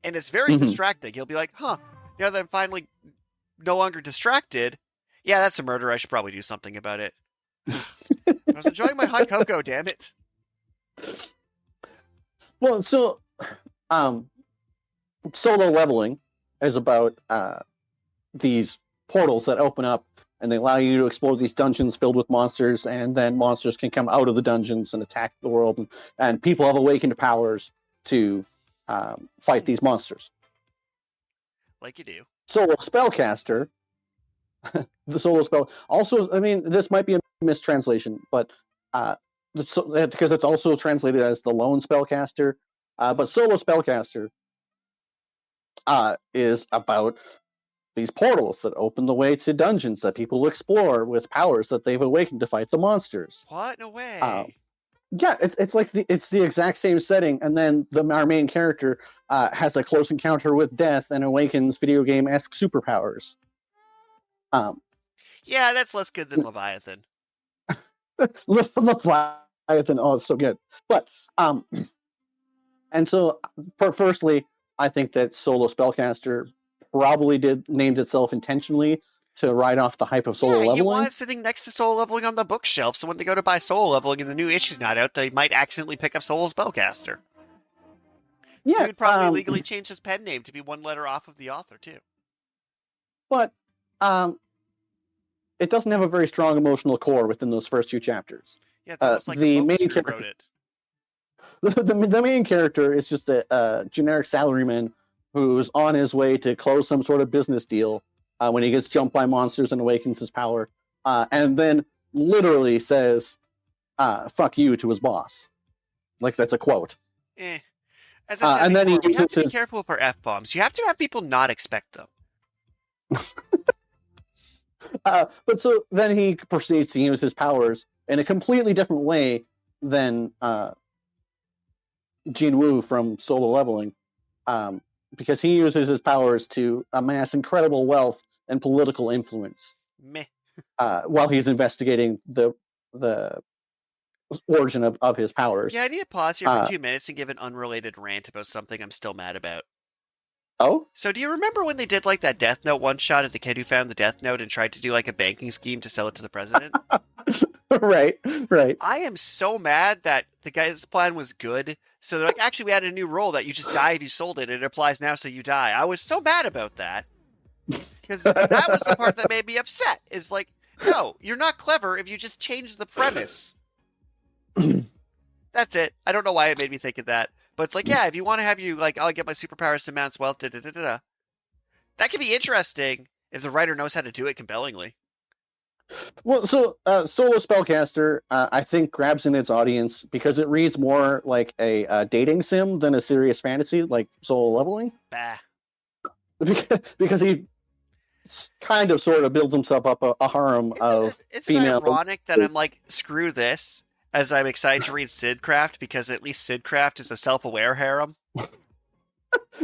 and it's very distracting. He'll be like, huh, now that I'm finally no longer distracted, yeah, that's a murder, I should probably do something about it. I was enjoying my hot cocoa, damn it. Well, so Solo Leveling is about these portals that open up and they allow you to explore these dungeons filled with monsters, and then monsters can come out of the dungeons and attack the world, and people have awakened powers to fight these monsters. Like you do. Solo Spellcaster, the Solo Spell, also, I mean, this might be a mistranslation, but because it's also translated as the Lone Spellcaster, but Solo Spellcaster is about these portals that open the way to dungeons that people explore with powers that they've awakened to fight the monsters. What? No way. Yeah, it's like it's the exact same setting, and then our main character has a close encounter with death and awakens video game-esque superpowers. Yeah, that's less good than Leviathan. Leviathan, oh, it's so good. But and so firstly, I think that Solo Spellcaster probably named itself intentionally to ride off the hype of Solo Leveling. You want it sitting next to Solo Leveling on the bookshelf, so when they go to buy Solo Leveling and the new issue's not out, they might accidentally pick up Solo Spellcaster. Yeah, Dude probably legally changed his pen name to be one letter off of the author, too. But it doesn't have a very strong emotional core within those first few chapters. Yeah, it's almost like the main character wrote it. The main character is just a generic salaryman who's on his way to close some sort of business deal when he gets jumped by monsters and awakens his power, and then literally says, fuck you to his boss. Like, that's a quote. As I said before, we have to be careful with our F-bombs. You have to have people not expect them. But so then he proceeds to use his powers in a completely different way than Jin Woo from Solo Leveling, because he uses his powers to amass incredible wealth and political influence. Meh. While he's investigating the origin of his powers. Yeah, I need to pause here for 2 minutes and give an unrelated rant about something I'm still mad about. Oh? So do you remember when they did like that Death Note one-shot of the kid who found the Death Note and tried to do like a banking scheme to sell it to the president? Right. I am so mad that the guy's plan was good. So they're like, actually, we added a new rule that you just die if you sold it. It applies now, so you die. I was so mad about that. Because that was the part that made me upset. Is like, no, you're not clever if you just change the premise. That's it. I don't know why it made me think of that. But it's like, yeah, if you want to have you, like, I'll get my superpowers to man's wealth, da-da-da-da-da. That could be interesting if the writer knows how to do it compellingly. Well, so Solo Spellcaster, I think, grabs in its audience because it reads more like a dating sim than a serious fantasy, like Solo Leveling. Bah. Because he kind of sort of builds himself up a harem of female. It's ironic that I'm like, screw this, as I'm excited to read Sidcraft, because at least Sidcraft is a self-aware harem.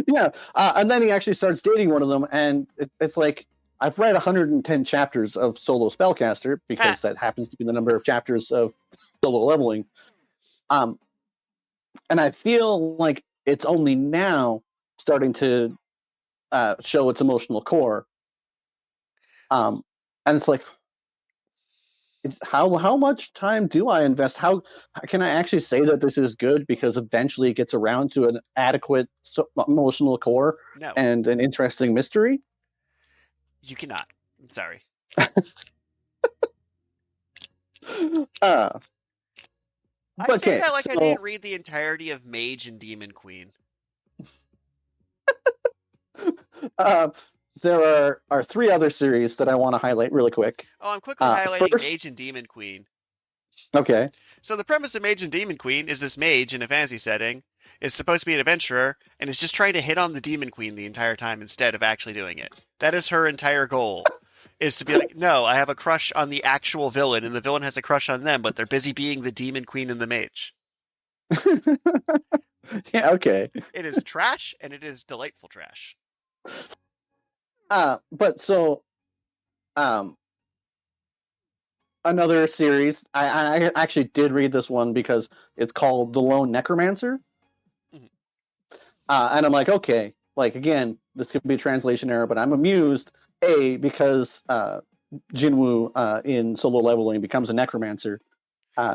Yeah, and then he actually starts dating one of them, and it's like, I've read 110 chapters of Solo Spellcaster because that happens to be the number of chapters of solo leveling. And I feel like it's only now starting to show its emotional core. And it's like, how much time do I invest? How can I actually say that this is good because eventually it gets around to an adequate emotional core and an interesting mystery? You cannot. I'm sorry. I say that like I didn't read the entirety of Mage and Demon Queen. There are 3 other series that I want to highlight really quick. Oh, I'm quickly highlighting Mage and Demon Queen. Okay. So the premise of Mage and Demon Queen is this mage in a fantasy setting is supposed to be an adventurer and is just trying to hit on the Demon Queen the entire time instead of actually doing it. That is her entire goal, is to be like, no, I have a crush on the actual villain, and the villain has a crush on them, but they're busy being the Demon Queen and the mage. Yeah, okay. It is trash, and it is delightful trash. But so, another series, I actually did read this one because it's called The Lone Necromancer. Mm-hmm. And I'm like, okay, like, again, this could be a translation error, but I'm amused, because Jinwoo in Solo Leveling becomes a necromancer.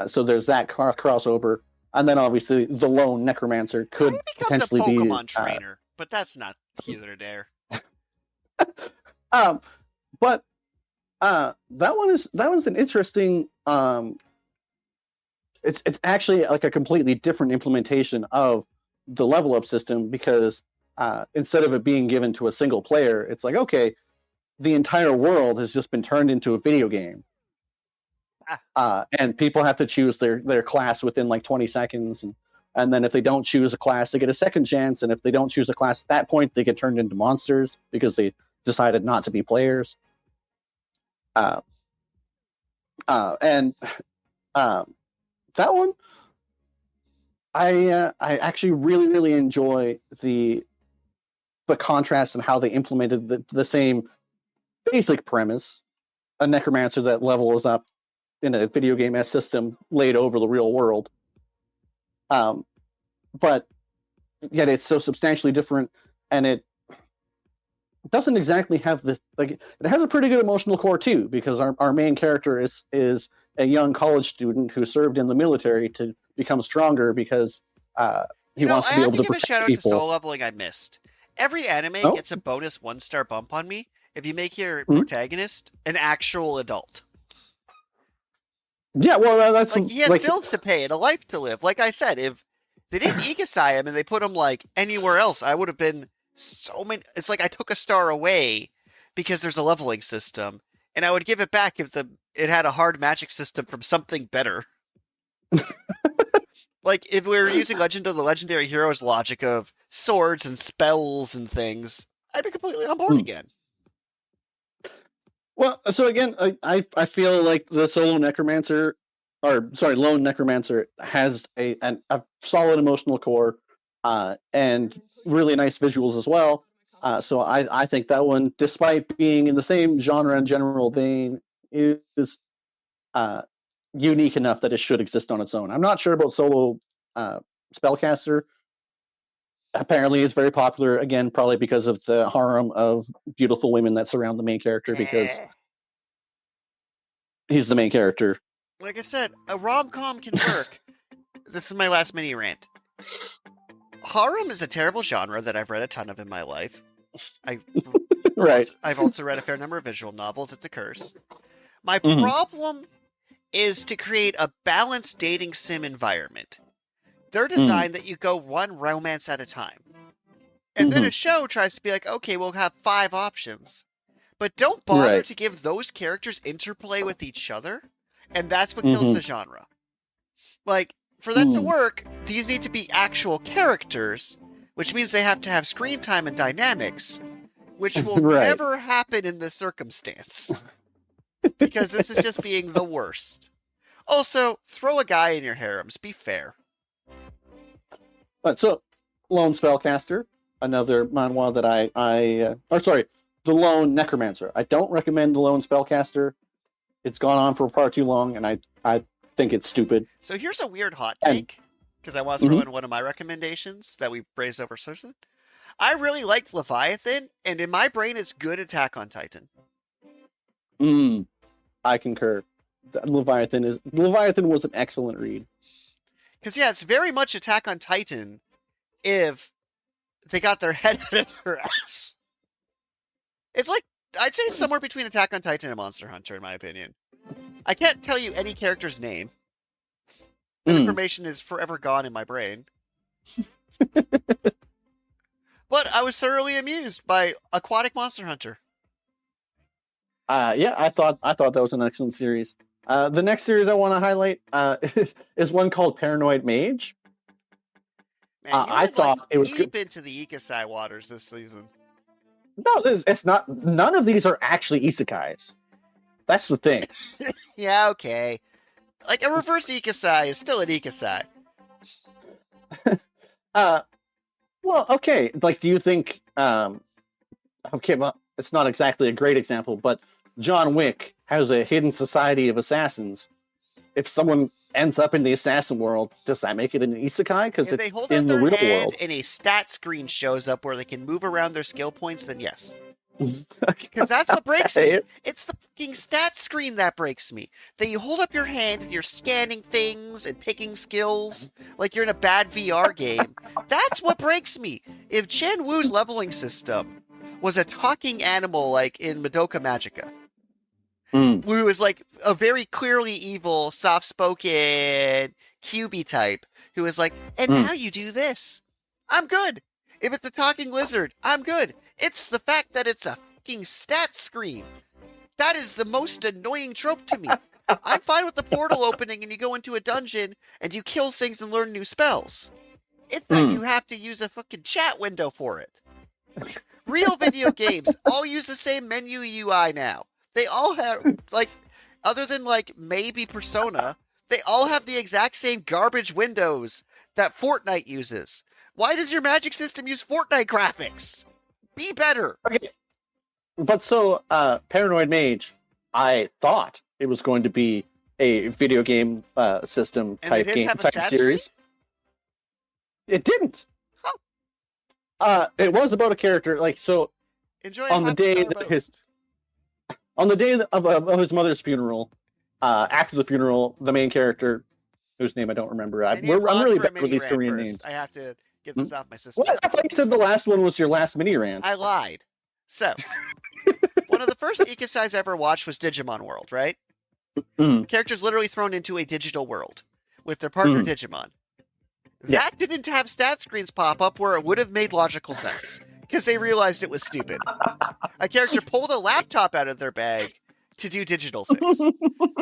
So there's that crossover. And then obviously the Lone Necromancer could potentially be... He becomes a Pokemon trainer, but that's not here or there. But that was an interesting. It's actually like a completely different implementation of the level up system because instead of it being given to a single player, it's like, okay, the entire world has just been turned into a video game, and people have to choose their class within like 20 seconds, and then if they don't choose a class, they get a second chance, and if they don't choose a class at that point, they get turned into monsters because they decided not to be players. And that one, I actually really, really enjoy the contrast and how they implemented the same basic premise, a necromancer that levels up in a video game system laid over the real world. But yet it's so substantially different, and it doesn't exactly have this, like, it has a pretty good emotional core too, because our main character is a young college student who served in the military to become stronger because he wants to be able to protect people. I have to give a shout out to Solo Leveling I missed. Every anime gets a bonus 1-star bump on me if you make your protagonist an actual adult. Yeah, well, that's like he has bills to pay and a life to live. Like I said, if they didn't Igasai him and they put him like anywhere else, I would have been so many. It's like I took a star away because there's a leveling system, and I would give it back if it had a hard magic system from something better. Like if we were using Legend of the Legendary Heroes logic of swords and spells and things, I'd be completely on board again. Well, so again, I feel like the Lone Necromancer has a solid emotional core, and really nice visuals as well. So I think that one, despite being in the same genre and general vein, is unique enough that it should exist on its own. I'm not sure about Solo Spellcaster. Apparently, it's very popular, again, probably because of the harem of beautiful women that surround the main character, because he's the main character. Like I said, a rom-com can work. This is my last mini rant. Harem is a terrible genre that I've read a ton of in my life. Right. I've also read a fair number of visual novels. It's a curse. My problem is to create a balanced dating sim environment. They're designed that you go one romance at a time. And then a show tries to be like, okay, we'll have 5 options. But don't bother to give those characters interplay with each other. And that's what kills the genre. Like, for that to work, these need to be actual characters, which means they have to have screen time and dynamics, which will never happen in this circumstance. Because this is just being the worst. Also, throw a guy in your harems. Be fair. But so, Lone Spellcaster, another manhwa that the lone necromancer. I don't recommend the lone spellcaster. It's gone on for far too long, and I think it's stupid. So here's a weird hot And- take, because I want to throw in one of my recommendations that we raised over social. I really liked Leviathan, and in my brain, it's good Attack on Titan. I concur. Leviathan was an excellent read. Because yeah, it's very much Attack on Titan if they got their head out of their ass. It's like, I'd say it's somewhere between Attack on Titan and Monster Hunter, in my opinion. I can't tell you any character's name. That information is forever gone in my brain. But I was thoroughly amused by Aquatic Monster Hunter. Yeah, I thought that was an excellent series. The next series I want to highlight is one called Paranoid Mage. Man, you I thought like it was deep into the Ikusai waters this season. No, it's not. None of these are actually isekais. That's the thing. Yeah, okay. Like a reverse Ikusai is still an Ikusai. Well, okay. Like, do you think? Okay, well, it's not exactly a great example, but John Wick has a hidden society of assassins. If someone ends up in the assassin world, does that make it an isekai? Because If they it's hold in out the their real hand world. and a stat screen shows up where they can move around their skill points, then yes. Because that's what breaks me. It's the fucking stat screen that breaks me. That you hold up your hand and you're scanning things and picking skills like you're in a bad VR game. That's what breaks me. If Chen Wu's leveling system was a talking animal like in Madoka Magica, who was like a very clearly evil, soft-spoken QB type, who was like, and now you do this. I'm good. If it's a talking lizard, I'm good. It's the fact that it's a fucking stat screen. That is the most annoying trope to me. I'm fine with the portal opening and you go into a dungeon and you kill things and learn new spells. It's that you have to use a fucking chat window for it. Real video games all use the same menu UI now. They all have, like, other than, like, maybe Persona, they all have the exact same garbage windows that Fortnite uses. Why does your magic system use Fortnite graphics? Be better. Okay. But so, Paranoid Mage, I thought it was going to be a video game system type game type series. Screen? It didn't. Huh. It was about a character like so. Enjoy on the day of his mother's funeral. After the funeral, the main character, whose name I don't remember. I'm really bad with these Korean names. I have to get this off my system. What? I thought you said the last one was your last mini rant. I lied. So, one of the first Ikusais I ever watched was Digimon World, right? The character's literally thrown into a digital world with their partner Digimon. That didn't have stat screens pop up where it would have made logical sense, because they realized it was stupid. A character pulled a laptop out of their bag to do digital things.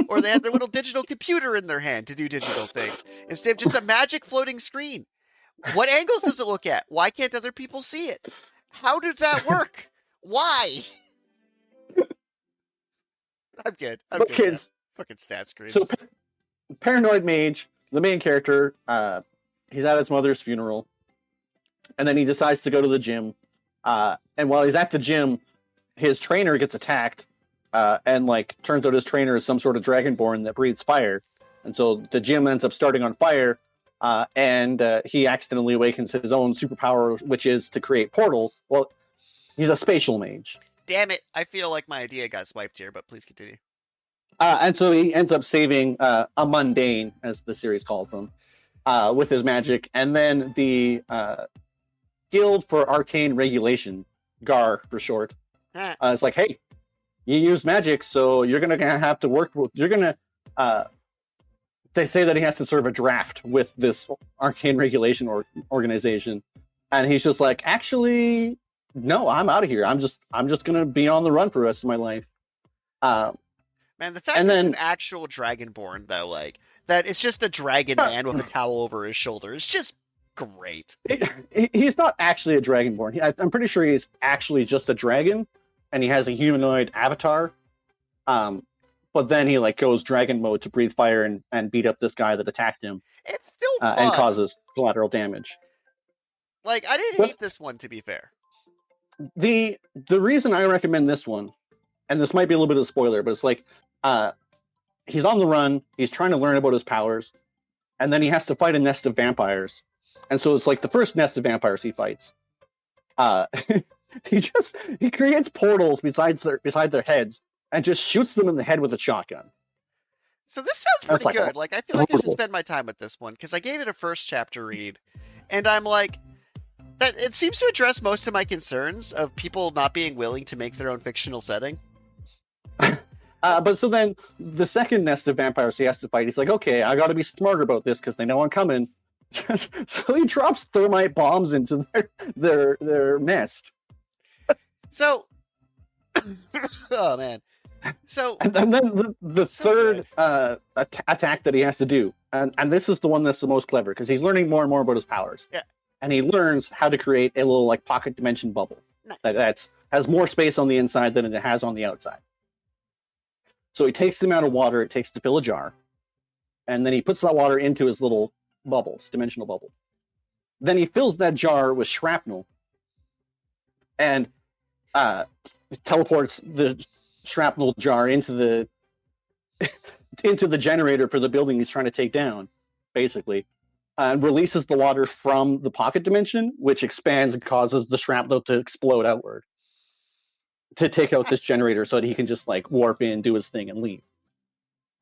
Or they had their little digital computer in their hand to do digital things, instead of just a magic floating screen. What angles does it look at? Why can't other people see it? How did that work? Why? I'm good. I'm good. Fucking stat screens. So, Paranoid Mage, the main character, he's at his mother's funeral, and then he decides to go to the gym. And while he's at the gym, his trainer gets attacked, and like turns out his trainer is some sort of dragonborn that breathes fire, and so the gym ends up starting on fire. And he accidentally awakens his own superpower, which is to create portals. Well, he's a spatial mage. Damn it! I feel like my idea got swiped here, but please continue. And so he ends up saving a mundane, as the series calls them, with his magic. And then the Guild for Arcane Regulation, GAR for short, it's like, hey, you use magic, so you're going to have to work with... You're going to... they say that he has to serve a draft with this Arcane Regulation organization. And he's just like, actually, no, I'm out of here. I'm just going to be on the run for the rest of my life. Man, the fact that an actual Dragonborn, though, like, that it's just a dragon man with a towel over his shoulder is just great. He's not actually a Dragonborn. I'm pretty sure he's actually just a dragon, and he has a humanoid avatar. But then he like goes dragon mode to breathe fire and beat up this guy that attacked him. It's still fun. And causes collateral damage. Like, I didn't hate this one, to be fair. the reason I recommend this one, and this might be a little bit of a spoiler, but it's like he's on the run, he's trying to learn about his powers, and then he has to fight a nest of vampires. And so it's like the first nest of vampires he fights. Uh, he creates portals beside their heads and just shoots them in the head with a shotgun. So this sounds pretty good. Like, I feel like I should brutal. spend my time with this one because I gave it a first chapter read, and I'm like, that it seems to address most of my concerns of people not being willing to make their own fictional setting. But so then the second nest of vampires he has to fight, he's like, okay, I got to be smarter about this because they know I'm coming. So he drops thermite bombs into their nest. So, oh man. So and then the third attack that he has to do, and this is the one that's the most clever because he's learning more and more about his powers. Yeah. And he learns how to create a little like pocket dimension bubble that has more space on the inside than it has on the outside. So he takes the amount of water it takes to fill a jar, and then he puts that water into his little bubbles, dimensional bubble. Then he fills that jar with shrapnel, and teleports the shrapnel jar into the generator for the building he's trying to take down, basically. Releases the water from the pocket dimension, which expands and causes the shrapnel to explode outward to take out this generator so that he can just like warp in, do his thing, and leave.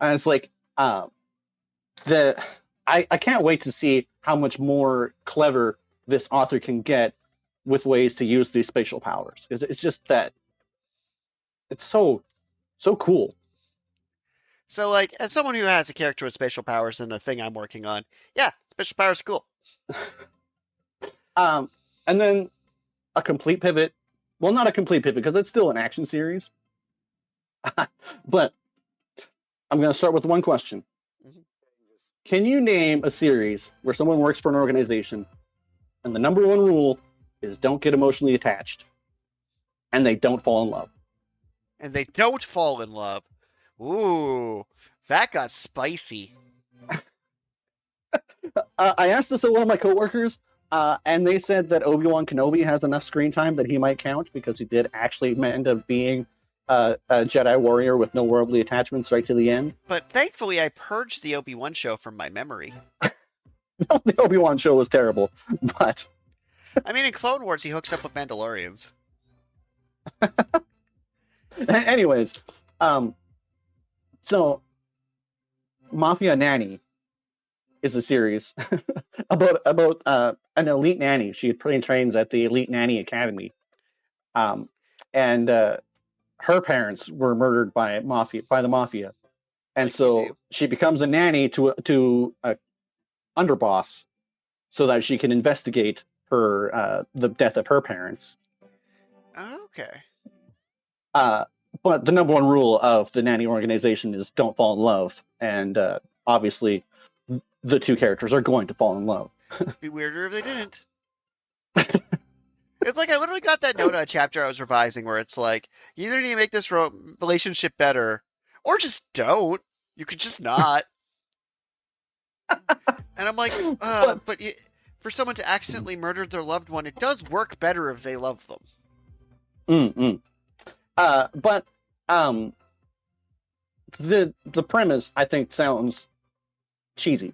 And it's like I can't wait to see how much more clever this author can get with ways to use these spatial powers. It's just that it's so cool. So, like, as someone who has a character with spatial powers and a thing I'm working on, yeah, spatial powers are cool. And then a complete pivot. Well, not a complete pivot because it's still an action series. But I'm going to start with one question. Mm-hmm. Can you name a series where someone works for an organization and the number one rule is don't get emotionally attached and they don't fall in love? And they don't fall in love. Ooh, that got spicy. I asked this to one of my coworkers, and they said that Obi-Wan Kenobi has enough screen time that he might count because he did actually end up being a Jedi warrior with no worldly attachments right to the end. But thankfully, I purged the Obi-Wan show from my memory. The Obi-Wan show was terrible, but... I mean, in Clone Wars, he hooks up with Mandalorians. Anyways, so Mafia Nanny is a series about an elite nanny. She trains at the Elite Nanny Academy, and her parents were murdered by the mafia, and like so she becomes a nanny to a underboss, so that she can investigate the death of her parents. Okay. But the number one rule of the nanny organization is don't fall in love, and obviously the two characters are going to fall in love. It'd be weirder if they didn't. It's like I literally got that note on a chapter I was revising where it's like, you either need to make this relationship better, or just don't. You could just not. And I'm like, but for someone to accidentally murder their loved one, it does work better if they love them. Mm-mm. But the premise I think sounds cheesy,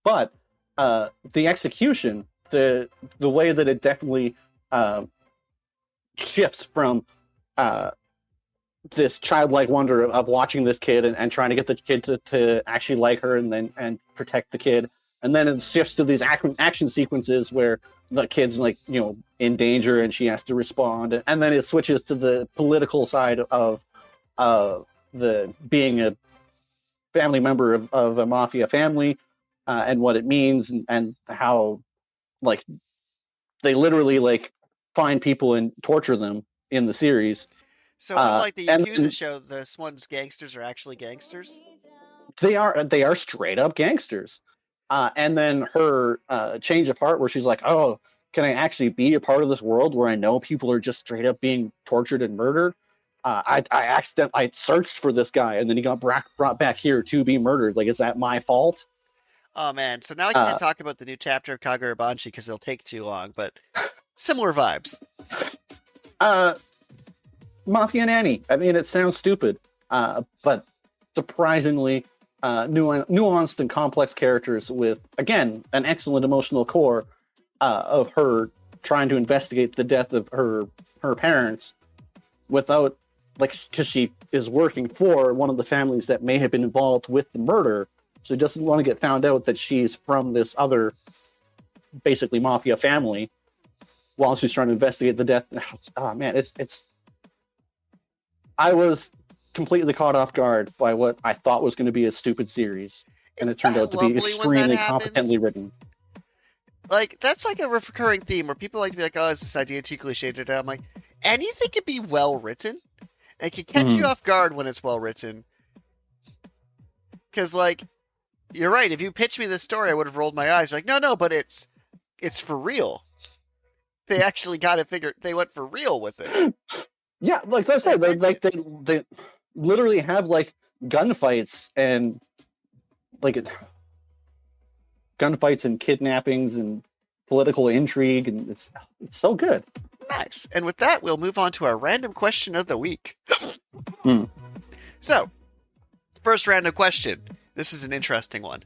but the execution, the way that it definitely shifts from this childlike wonder of watching this kid and trying to get the kid to actually like her and protect the kid, and then it shifts to these action sequences where the kid's like, you know, in danger and she has to respond, and then it switches to the political side of the being a family member of a mafia family, and what it means, and how like they literally like find people and torture them in the series. So unlike the Yakuza show, this one's gangsters are actually gangsters? They are straight up gangsters. And then her change of heart where she's like, oh, can I actually be a part of this world where I know people are just straight up being tortured and murdered? I searched for this guy and then he got brought back here to be murdered. Like, is that my fault? Oh, man. So now I can't talk about the new chapter of Kagurabanshi because it'll take too long, but similar vibes. Uh, Mafia Nanny. I mean, it sounds stupid, but surprisingly nuanced and complex characters with, again, an excellent emotional core of her trying to investigate the death of her parents without, like, because she is working for one of the families that may have been involved with the murder, so she doesn't want to get found out that she's from this other, basically, mafia family while she's trying to investigate the death. Oh man, it's. I was completely caught off guard by what I thought was going to be a stupid series, and it turned out to be extremely competently written. Like, that's like a recurring theme where people like to be like, oh, is this idea too cliched? I'm like, anything can be well written. It can catch you off guard when it's well written. Because, like, you're right. If you pitched me this story, I would have rolled my eyes. Like, no, but it's for real. They actually got it figured. They went for real with it. Yeah, like I said, they literally have, like, gunfights and, like, gunfights and kidnappings and political intrigue, and it's so good. Nice. And with that, we'll move on to our random question of the week. So, first random question. This is an interesting one.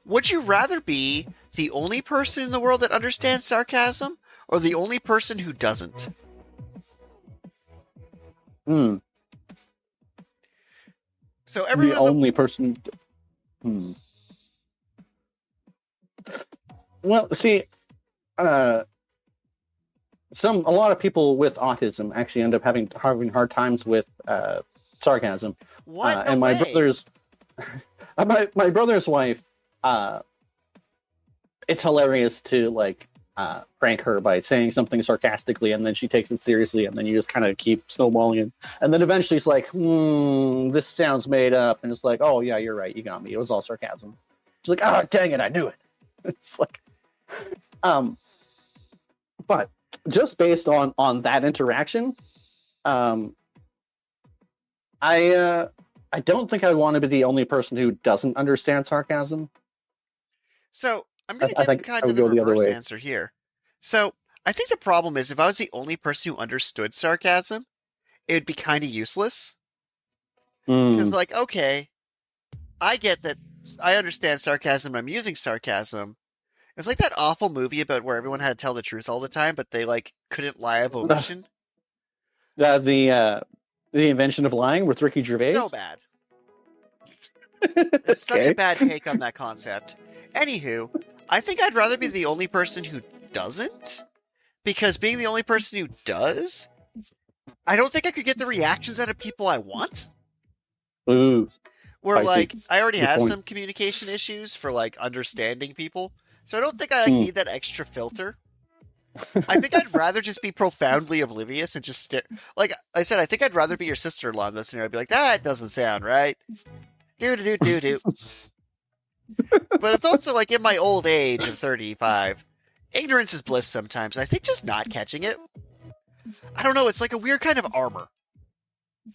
Would you rather be the only person in the world that understands sarcasm, or the only person who doesn't? So everyone. The only person. Well, see, a lot of people with autism actually end up having hard times with sarcasm. What? And my brother's my brother's wife, it's hilarious to, like, prank her by saying something sarcastically, and then she takes it seriously, and then you just kind of keep snowballing it. And then eventually it's like, this sounds made up. And it's like, oh, yeah, you're right. You got me. It was all sarcasm. She's like, oh, dang it. I knew it. It's like, but just based on that interaction, I don't think I want to be the only person who doesn't understand sarcasm. So I'm going to give kind of the reverse answer here. So I think the problem is, if I was the only person who understood sarcasm, it would be kind of useless. Because, like, okay, I get that I understand sarcasm, I'm using sarcasm. It's like that awful movie about where everyone had to tell the truth all the time, but they, like, couldn't lie of omission. The Invention of Lying with Ricky Gervais? So bad. It's such a bad take on that concept. Anywho, I think I'd rather be the only person who doesn't, because being the only person who does, I don't think I could get the reactions out of people I want. Ooh. Where, like, I already have some communication issues for, like, understanding people, so I don't think I need that extra filter. I think I'd rather just be profoundly oblivious and just like I said, I think I'd rather be your sister-in-law in this scenario. I'd be like, that doesn't sound right. Do. But it's also like, in my old age of 35, ignorance is bliss sometimes. I think just not catching it, I don't know, it's like a weird kind of armor.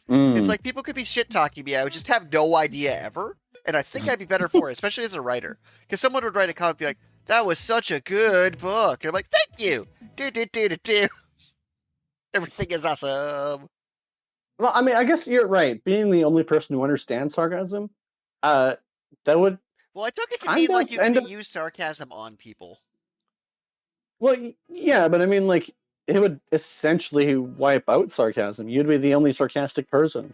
It's like people could be shit-talking me, I would just have no idea ever, and I think I'd be better for it, especially as a writer. Because someone would write a comment and be like, that was such a good book. And I'm like, thank you. Do. Everything is awesome. Well, I mean, I guess you're right. Being the only person who understands sarcasm, that would... Well, I took it to mean like you can use sarcasm on people. Well, yeah, but I mean, like, it would essentially wipe out sarcasm. You'd be the only sarcastic person.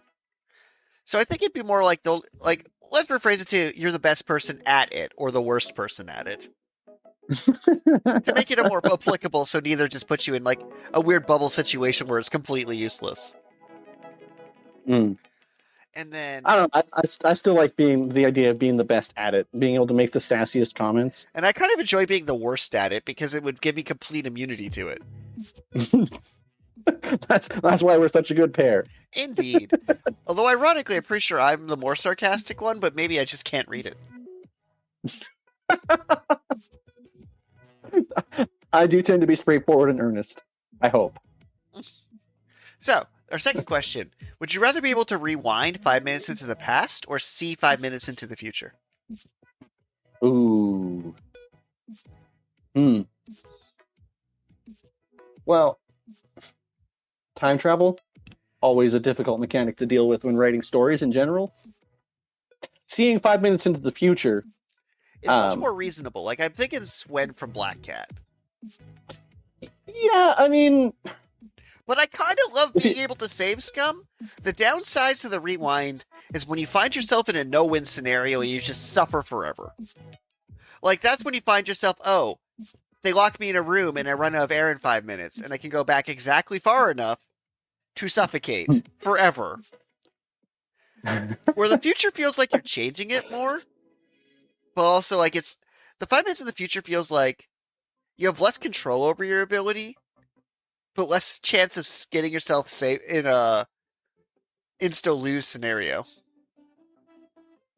So I think it'd be more like, let's rephrase it to, you're the best person at it, or the worst person at it. To make it a more applicable, so neither just puts you in, like, a weird bubble situation where it's completely useless. And then... I don't know, I still like the idea of being the best at it, being able to make the sassiest comments. And I kind of enjoy being the worst at it, because it would give me complete immunity to it. That's why we're such a good pair. Indeed. Although, ironically, I'm pretty sure I'm the more sarcastic one, but maybe I just can't read it. I do tend to be straightforward and earnest. I hope. So, our second question. Would you rather be able to rewind 5 minutes into the past, or see 5 minutes into the future? Ooh. Well, time travel, always a difficult mechanic to deal with when writing stories in general. Seeing 5 minutes into the future, It's much more reasonable. Like, I'm thinking Swen from Black Cat. yeah, I mean, but I kind of love being able to save scum. The downside to the rewind is when you find yourself in a no-win scenario and you just suffer forever. Like, that's when you find yourself, oh, they lock me in a room and I run out of air in 5 minutes, and I can go back exactly far enough to suffocate forever. Where the future feels like you're changing it more, but also like it's the 5 minutes in the future feels like you have less control over your ability, but less chance of getting yourself safe in a insta-lose scenario.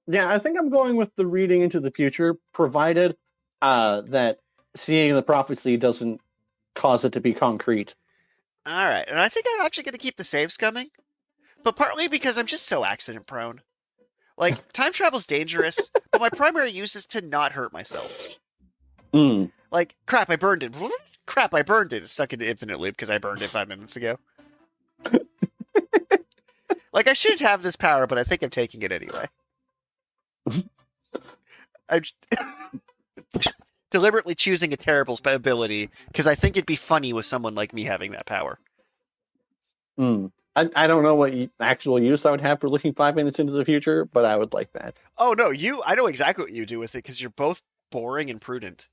Yeah, I think I'm going with the reading into the future, provided that seeing the prophecy doesn't cause it to be concrete. All right, and I think I'm actually going to keep the saves coming, but partly because I'm just so accident prone. Like, time travel's dangerous, but my primary use is to not hurt myself. Like, crap, I burned it. Crap, I burned it. It's stuck into infinite loop because I burned it 5 minutes ago. Like, I shouldn't have this power, but I think I'm taking it anyway. I'm deliberately choosing a terrible ability because I think it'd be funny with someone like me having that power. I don't know what actual use I would have for looking 5 minutes into the future, but I would like that. Oh, no, I know exactly what you do with it because you're both boring and prudent.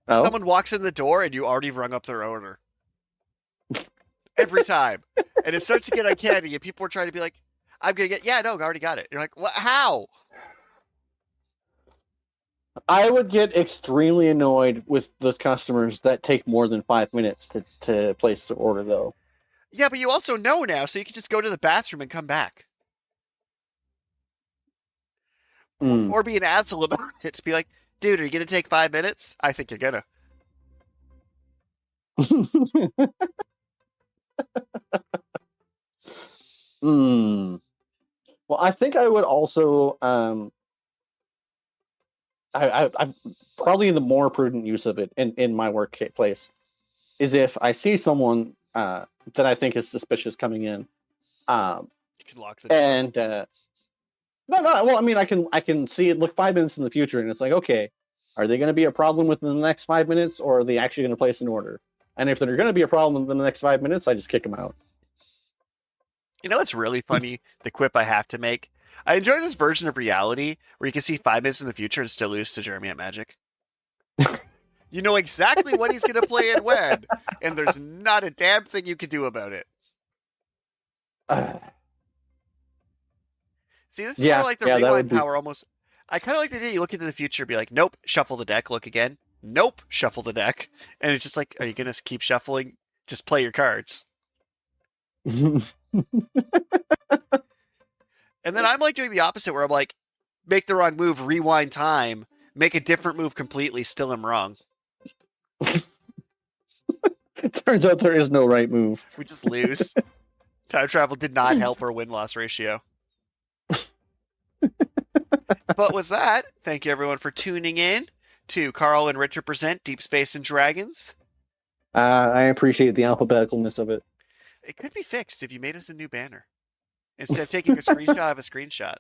Oh? Someone walks in the door and you already rung up their order. Every time. And it starts to get uncanny and people are trying to be like, I'm going to get, yeah, no, I already got it. You're like, what? How? I would get extremely annoyed with the customers that take more than 5 minutes to place the order, though. Yeah, but you also know now, so you can just go to the bathroom and come back. Or be an asshole about it to be like, dude, are you going to take 5 minutes? I think you're going to. Well, I think I would also... I'm probably the more prudent use of it in my workplace is if I see someone that I think is suspicious coming in, you can lock the door. And no. Well, I mean, I can see it. Look 5 minutes in the future, and it's like, okay, are they going to be a problem within the next 5 minutes, or are they actually going to place an order? And if they're going to be a problem within the next 5 minutes, I just kick them out. You know what's really funny? The quip I have to make. I enjoy this version of reality where you can see 5 minutes in the future and still lose to Jeremy at Magic. You know exactly what he's going to play and when, and there's not a damn thing you can do about it. See, this is more like the rewind power almost. I kind of like the idea you look into the future and be like, nope, shuffle the deck, look again. Nope, shuffle the deck. And it's just like, are you going to keep shuffling? Just play your cards. And then I'm like doing the opposite where I'm like, make the wrong move, rewind time, make a different move completely, still am wrong. Turns out there is no right move. We just lose. Time travel did not help our win-loss ratio. But with that, thank you everyone for tuning in to Karl and Richard present Deep Space and Dragons. I appreciate the alphabeticalness of it. It could be fixed if you made us a new banner. Instead of taking a screenshot of a screenshot.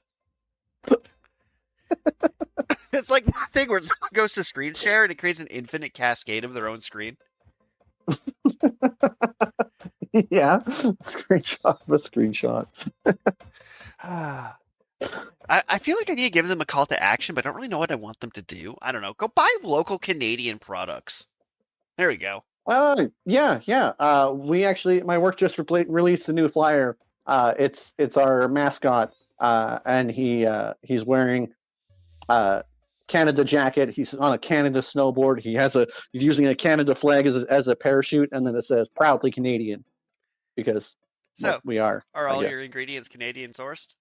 It's like the thing where it goes to screen share and it creates an infinite cascade of their own screen. Yeah. Screenshot of a screenshot. I feel like I need to give them a call to action, but I don't really know what I want them to do. I don't know. Go buy local Canadian products. There we go. Yeah. We actually, my work just released a new flyer. It's our mascot, and he's wearing Canada jacket. He's on a Canada snowboard. He's using a Canada flag as a parachute, and then it says "Proudly Canadian," because we are. Are all your ingredients Canadian sourced?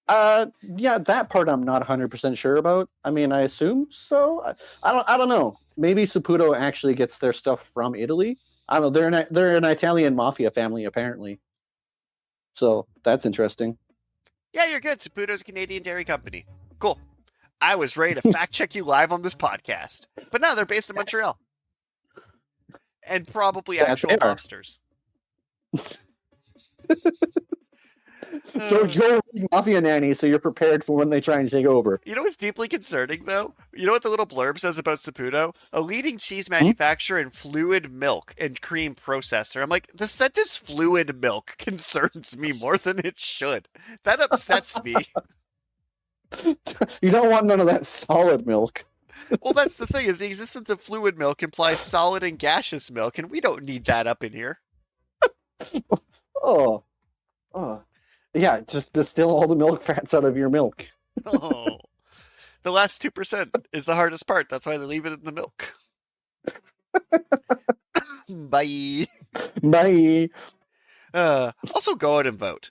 Yeah, that part I'm not 100% sure about. I mean, I assume so. I don't know. Maybe Saputo actually gets their stuff from Italy. I don't know. They're an Italian mafia family apparently. So that's interesting. Yeah, you're good. Saputo's a Canadian dairy company. Cool. I was ready to fact check you live on this podcast, but no, they're based in Montreal, and probably actual lobsters. So you're Mafia Nanny, so you're prepared for when they try and take over. You know what's deeply concerning, though? You know what the little blurb says about Saputo? A leading cheese manufacturer in fluid milk and cream processor. I'm like, the sentence fluid milk concerns me more than it should. That upsets me. You don't want none of that solid milk. Well, that's the thing, is the existence of fluid milk implies solid and gaseous milk, and we don't need that up in here. Oh. Yeah, just distill all the milk fats out of your milk. Oh. The last 2% is the hardest part. That's why they leave it in the milk. Bye. Bye. Also, go out and vote.